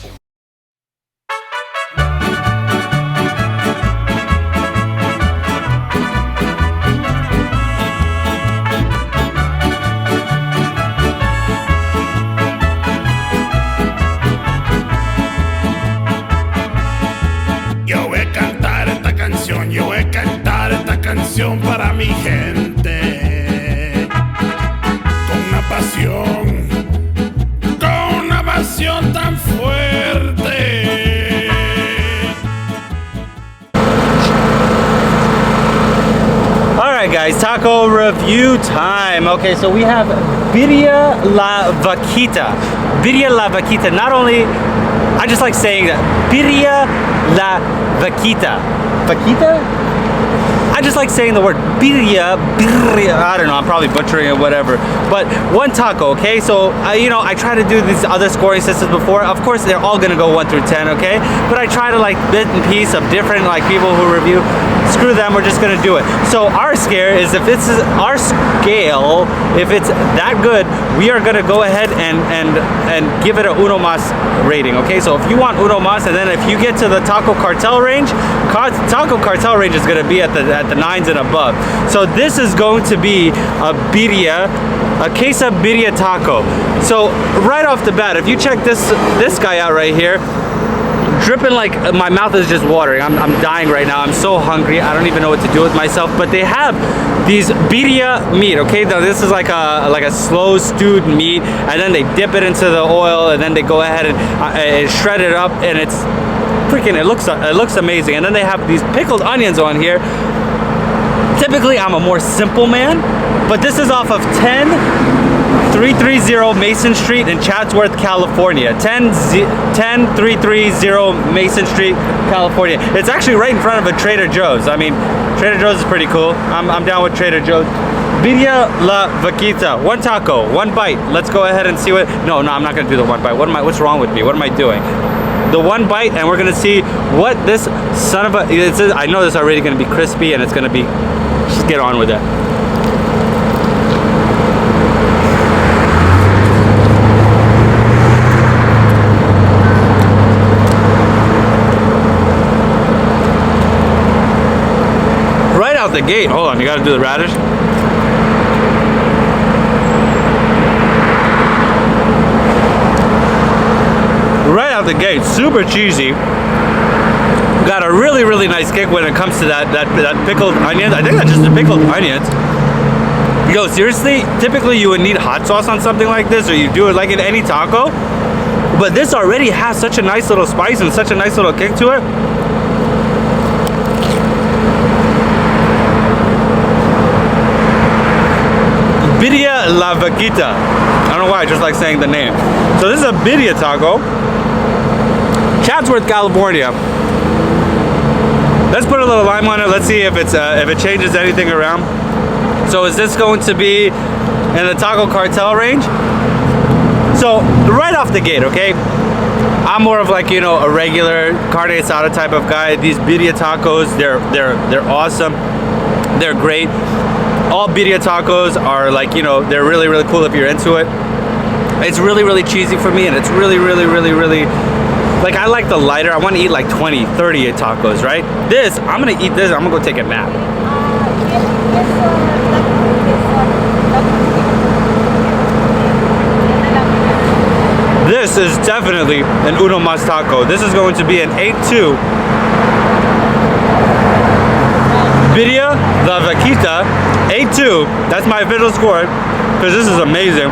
Para mi gente, con una pasión tan fuerte. Alright guys, taco review time. Okay, so we have Birria La Vaquita. Birria La Vaquita. Not only, I just like saying that, Birria La Vaquita. Vaquita? I just like saying the word birria, I don't know, I'm probably butchering it, whatever. But one taco, okay? So, you know, I try to do these other scoring systems before. Of course, they're all gonna go 1 through 10, okay? But I try to, like, bit and piece of different, like, people who review. Screw them, we're just gonna do it. So our scare is, if it's our scale, if it's that good, we are gonna go ahead and give it a uno mas rating, okay? So if you want uno mas, and then if you get to the taco cartel range, taco cartel range is gonna be at the 9s and above. So this is going to be a birria, a queso birria taco. So right off the bat, if you check this guy out right here, dripping, like, my mouth is just watering. I'm dying right now. I'm so hungry. I don't even know what to do with myself. But they have these birria meat, okay? Now this is like a slow stewed meat, and then they dip it into the oil, and then they go ahead and shred it up, and it's freaking, it looks amazing. And then they have these pickled onions on here. Typically, I'm a more simple man, but this is off of 10330 Mason Street in Chatsworth, California. 10330 Mason Street, California. It's actually right in front of a Trader Joe's. I mean, Trader Joe's is pretty cool. I'm down with Trader Joe's. Birria La Vaquita. One taco, one bite. Let's go ahead and see what. No, I'm not gonna do the one bite. What's wrong with me? What am I doing? The one bite, and we're gonna see what this son of a. I know this is already gonna be crispy, and it's gonna be. Just get on with it. Right out the gate. Hold on, you gotta do the radish. Right out the gate, super cheesy. Got a really nice kick when it comes to that pickled onions. I think that's just the pickled onions. Yo, seriously, typically you would need hot sauce on something like this, or you do it like in any taco. But this already has such a nice little spice and such a nice little kick to it. Birria La Vaquita. I don't know why, I just like saying the name. So this is a birria taco. Chatsworth, California. Let's put a little lime on it. Let's see if it changes anything around. So is this going to be in the taco cartel range? So right off the gate, okay? I'm more of, like, you know, a regular carne asada type of guy. These birria tacos, they're awesome. They're great. all birria tacos are like, you know, they're really, really cool if you're into it. It's really, really cheesy for me, and it's really, really, really, really, like, I like the lighter. I want to eat like 20, 30 tacos, right? This, I'm going to eat this. I'm going to go take a nap. This is definitely an uno mas taco. This is going to be an 8-2. Birria La Vaquita 8-2. That's my official score, because this is amazing.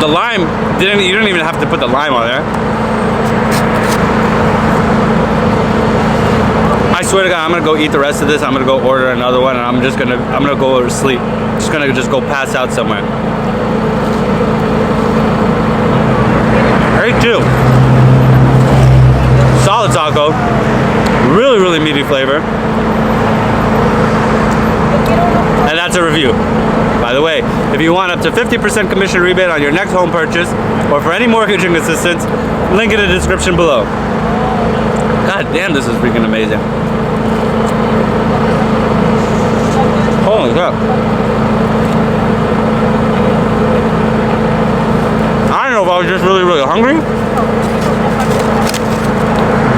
The lime, you didn't even have to put the lime on there. I swear to God, I'm gonna go eat the rest of this. I'm gonna go order another one, and I'm gonna go to sleep. Just gonna go pass out somewhere. 8-2. Solid taco. Really, really meaty flavor. And that's a review. By the way, if you want up to 50% commission rebate on your next home purchase, or for any mortgaging assistance, link in the description below. God damn, this is freaking amazing. Holy crap. I don't know if I was just really, really hungry.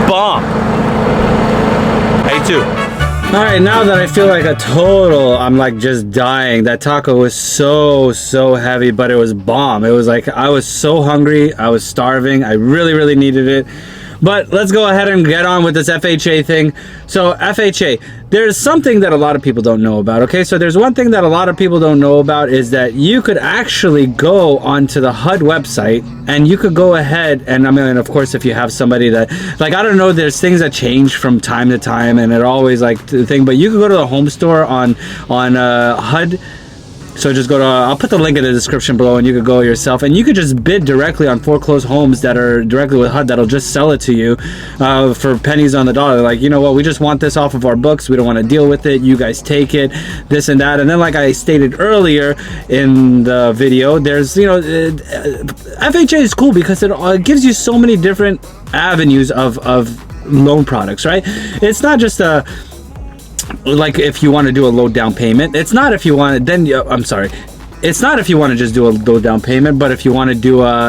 Bomb. 8-2. All right, now that I feel like a total, I'm like just dying. That taco was so heavy, but it was bomb. It was like, I was so hungry, I was starving, I really, really needed it. But let's go ahead and get on with this FHA thing. So FHA, there's something that a lot of people don't know about, okay? So there's one thing that a lot of people don't know about is that you could actually go onto the HUD website and you could go ahead and, I mean, of course, if you have somebody that, like, I don't know, there's things that change from time to time and it always like the thing, but you could go to the home store on HUD. So just go to, I'll put the link in the description below and you could go yourself and you could just bid directly on foreclosed homes that are directly with HUD that'll just sell it to you for pennies on the dollar. Like, you know what, we just want this off of our books. We don't want to deal with it. You guys take it, this and that. And then like I stated earlier in the video, there's, you know, FHA is cool because it gives you so many different avenues of loan products, right? It's not just a, like if you want to do a low down payment, it's not if you want to, then I'm sorry, it's not if you want to just do a low down payment, but if you want to do a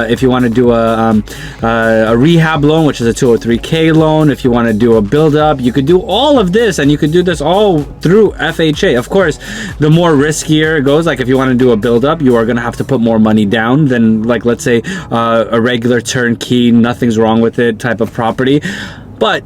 rehab loan, which is a 203k loan, if you want to do a build up, you could do all of this, and you could do this all through FHA. Of course, the more riskier it goes, like if you want to do a build up, you are going to have to put more money down than, like, let's say a regular turnkey, nothing's wrong with it type of property. But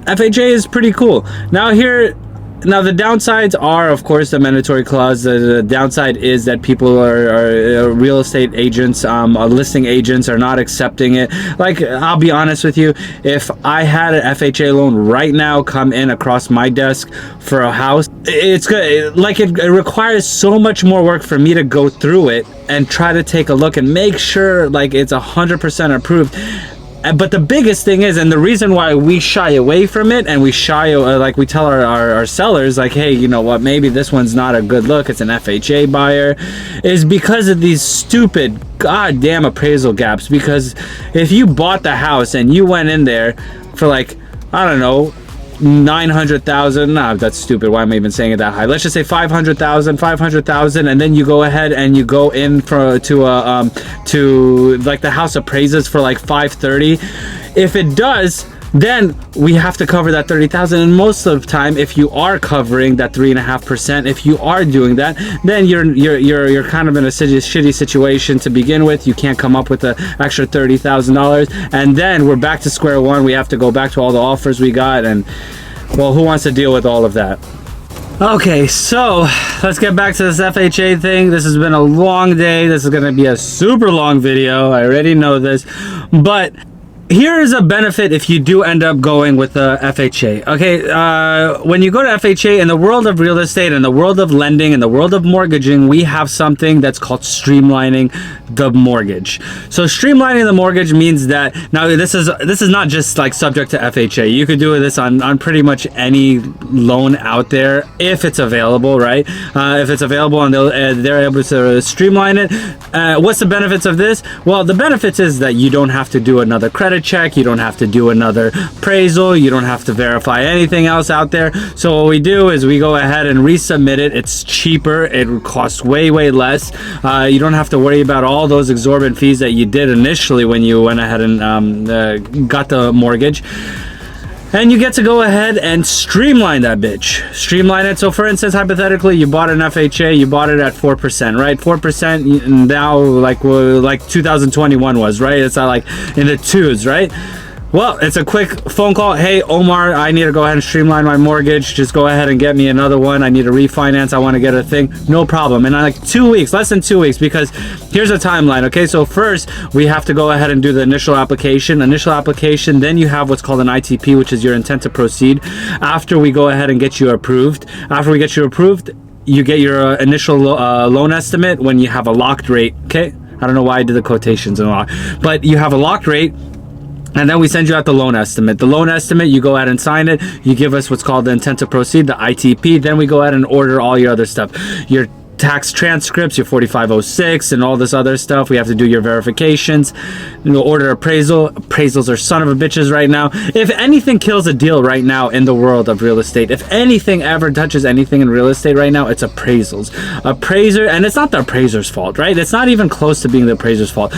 FHA is pretty cool. Now the downsides are, of course, the mandatory clause. The downside is that people are real estate agents, listing agents are not accepting it. Like, I'll be honest with you, if I had an FHA loan right now come in across my desk for a house, it's good. Like, it requires so much more work for me to go through it and try to take a look and make sure like it's 100% approved. But the biggest thing is, and the reason why we shy away from it, and we like we tell our sellers, like, hey, you know what, maybe this one's not a good look, it's an FHA buyer, is because of these stupid goddamn appraisal gaps. Because if you bought the house and you went in there for, like, I don't know, 900,000, nah, that's stupid, why am I even saying it that high, let's just say 500,000, and then you go ahead and you go in to like the house appraises for like 530. If it does, then we have to cover that 30,000, and most of the time, if you are covering that 3.5%, if you are doing that, then you're kind of in a shitty situation to begin with. You can't come up with the extra $30,000, and then we're back to square one. We have to go back to all the offers we got, and well, who wants to deal with all of that? Okay, so let's get back to this FHA thing. This has been a long day. This is gonna be a super long video. I already know this, but here is a benefit if you do end up going with the FHA. Okay, when you go to FHA, in the world of real estate, in the world of lending, in the world of mortgaging, we have something that's called streamlining the mortgage. So streamlining the mortgage means that, now this is not just like subject to FHA. You could do this on pretty much any loan out there if it's available, right? If it's available and they're able to streamline it. What's the benefits of this? Well, the benefits is that you don't have to do another credit credit check. You don't have to do another appraisal. You don't have to verify anything else out there. So what we do is we go ahead and resubmit it. It's cheaper. It costs way less. You don't have to worry about all those exorbitant fees that you did initially when you went ahead and got the mortgage. And you get to go ahead and streamline that bitch. Streamline it. So for instance, hypothetically, you bought an FHA, you bought it at 4%, right? 4% now, like 2021 was, right? It's not like in the twos, right? Well, it's a quick phone call. Hey, Omar, I need to go ahead and streamline my mortgage. Just go ahead and get me another one. I need to refinance. I want to get a thing. No problem. And like 2 weeks, less than 2 weeks, because here's a timeline. Okay, so first we have to go ahead and do the initial application. Then you have what's called an ITP, which is your intent to proceed. After we go ahead and get you approved. After we get you approved, you get your initial loan estimate when you have a locked rate. Okay, I don't know why I did the quotations and all, but you have a locked rate. And then we send you out the loan estimate. The loan estimate, you go ahead and sign it. You give us what's called the intent to proceed, the ITP. Then we go ahead and order all your other stuff. Your tax transcripts, your 4506 and all this other stuff. We have to do your verifications. We'll order appraisal. Appraisals are son of a bitches right now. If anything kills a deal right now in the world of real estate, if anything ever touches anything in real estate right now, it's appraisals. Appraiser, and it's not the appraiser's fault, right? It's not even close to being the appraiser's fault.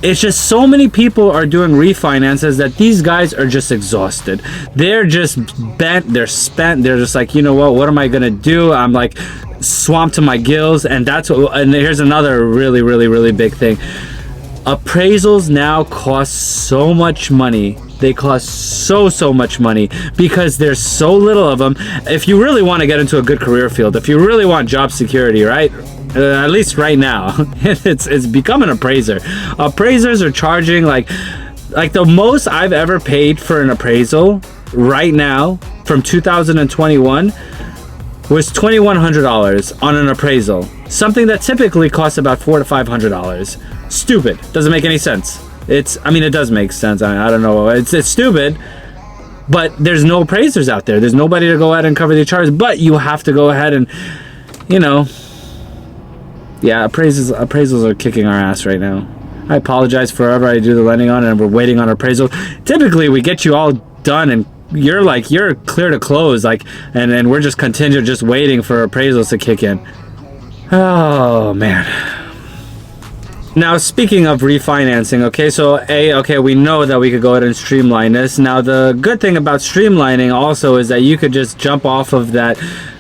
It's just so many people are doing refinances that these guys are just exhausted. They're just bent, they're spent, they're just like, you know what am I gonna do? I'm like swamped to my gills. And here's another really big thing. Appraisals now cost so much money. They cost so much money because there's so little of them. If you really want to get into a good career field, if you really want job security, right? At least right now, it's become an appraiser. Appraisers are charging like the most I've ever paid for an appraisal right now from 2021 was $2,100 on an appraisal. Something that typically costs about $400 to $500. Stupid. Doesn't make any sense. I mean, it does make sense. I don't know. It's stupid. But there's no appraisers out there. There's nobody to go ahead and cover the charges. But you have to go ahead and, you know, yeah, appraisals are kicking our ass right now. I apologize for whoever I do the lending on, and we're waiting on appraisal. Typically, we get you all done, and you're clear to close, like, and we're just contingent, just waiting for appraisals to kick in. Oh man. Now, speaking of refinancing, okay, so we know that we could go ahead and streamline this. Now, the good thing about streamlining also is that you could just jump off of that,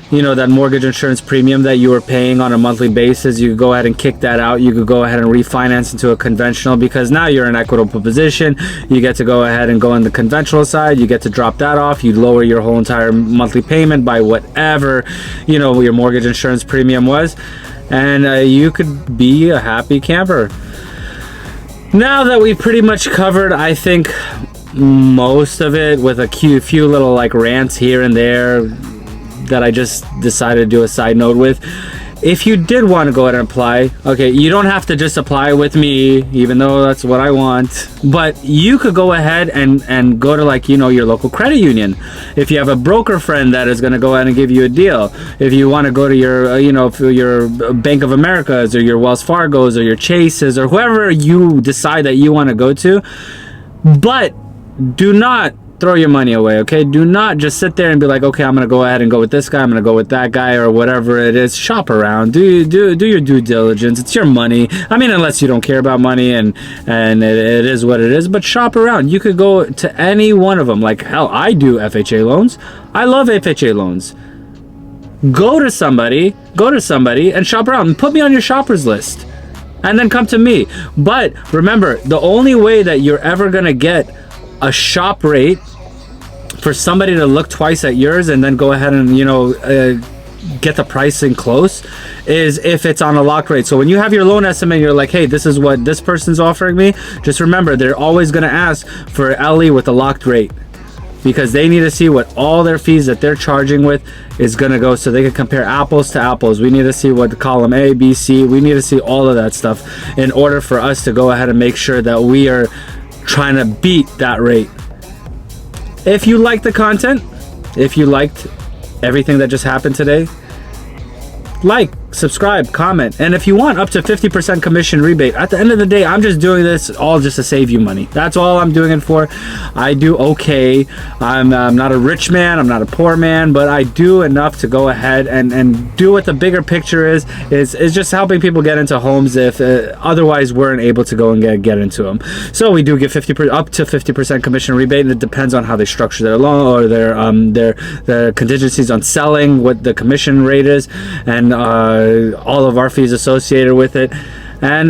you know, that mortgage insurance premium that you were paying on a monthly basis. You could go ahead and kick that out. You could go ahead and refinance into a conventional, because now you're in an equitable position. You get to go ahead and go on the conventional side. You get to drop that off. You lower your whole entire monthly payment by whatever, you know, your mortgage insurance premium was. And you could be a happy camper. Now that we've pretty much covered, I think, most of it, with a few little like rants here and there that I just decided to do a side note with. If you did want to go ahead and apply, okay, you don't have to just apply with me, even though that's what I want, but you could go ahead and go to, like, you know, your local credit union. If you have a broker friend that is going to go ahead and give you a deal, if you want to go to your, you know, your Bank of America's or your Wells Fargo's or your Chase's or whoever you decide that you want to go to, but do not throw your money away, okay? Do not just sit there and be like, okay, I'm gonna go ahead and go with this guy, I'm gonna go with that guy, or whatever it is. Shop around, do your due diligence. It's your money. I mean, unless you don't care about money and it is what it is, but shop around. You could go to any one of them. Like, hell, I do FHA loans. I love FHA loans. Go to somebody and shop around and put me on your shoppers list, and then come to me. But remember, the only way that you're ever gonna get a shop rate for somebody to look twice at yours and then go ahead and, you know, get the pricing close is if it's on a lock rate. So when you have your loan estimate, you're like, hey, this is what this person's offering me. Just remember, they're always going to ask for LE with a locked rate, because they need to see what all their fees that they're charging with is going to go, so they can compare apples to apples. We need to see what column A, B, C, we need to see all of that stuff in order for us to go ahead and make sure that we are trying to beat that rate. If you liked the content, if you liked everything that just happened today, like, subscribe, comment, and if you want up to 50% commission rebate, at the end of the day, I'm just doing this all just to save you money. That's all I'm doing it for. I do okay. I'm not a rich man, I'm not a poor man, but I do enough to go ahead and do what the bigger picture is just helping people get into homes if otherwise weren't able to go and get into them. So we do give up to 50% commission rebate, and it depends on how they structure their loan or their contingencies on selling, what the commission rate is, and all of our fees associated with it. And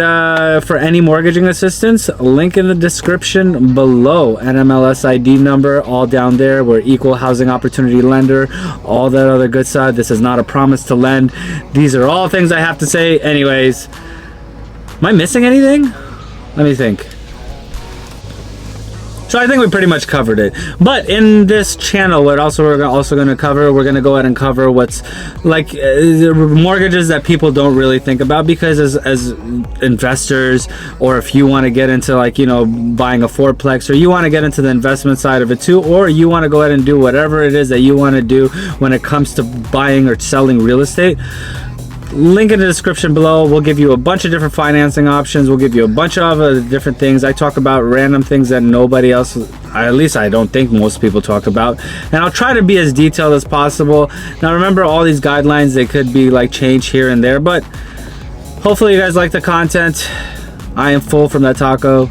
for any mortgaging assistance, link in the description below. NMLS ID number, all down there. We're equal housing opportunity lender, all that other good side. This is not a promise to lend. These are all things I have to say. Anyways, am I missing anything? Let me think. So I think we pretty much covered it. But in this channel, what else we're also going to cover, we're going to go ahead and cover what's like mortgages that people don't really think about, because as investors, or if you want to get into, like, you know, buying a fourplex, or you want to get into the investment side of it too, or you want to go ahead and do whatever it is that you want to do when it comes to buying or selling real estate, link in the description below. We'll give you a bunch of different financing options. We'll give you a bunch of different things. I talk about random things that nobody else, at least I don't think most people talk about, and I'll try to be as detailed as possible. Now remember, all these guidelines, they could be like changed here and there, but hopefully you guys like the content. I am full from that taco.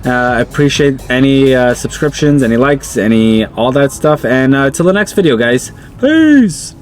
I appreciate any subscriptions, any likes, all that stuff, and till the next video, guys. Peace.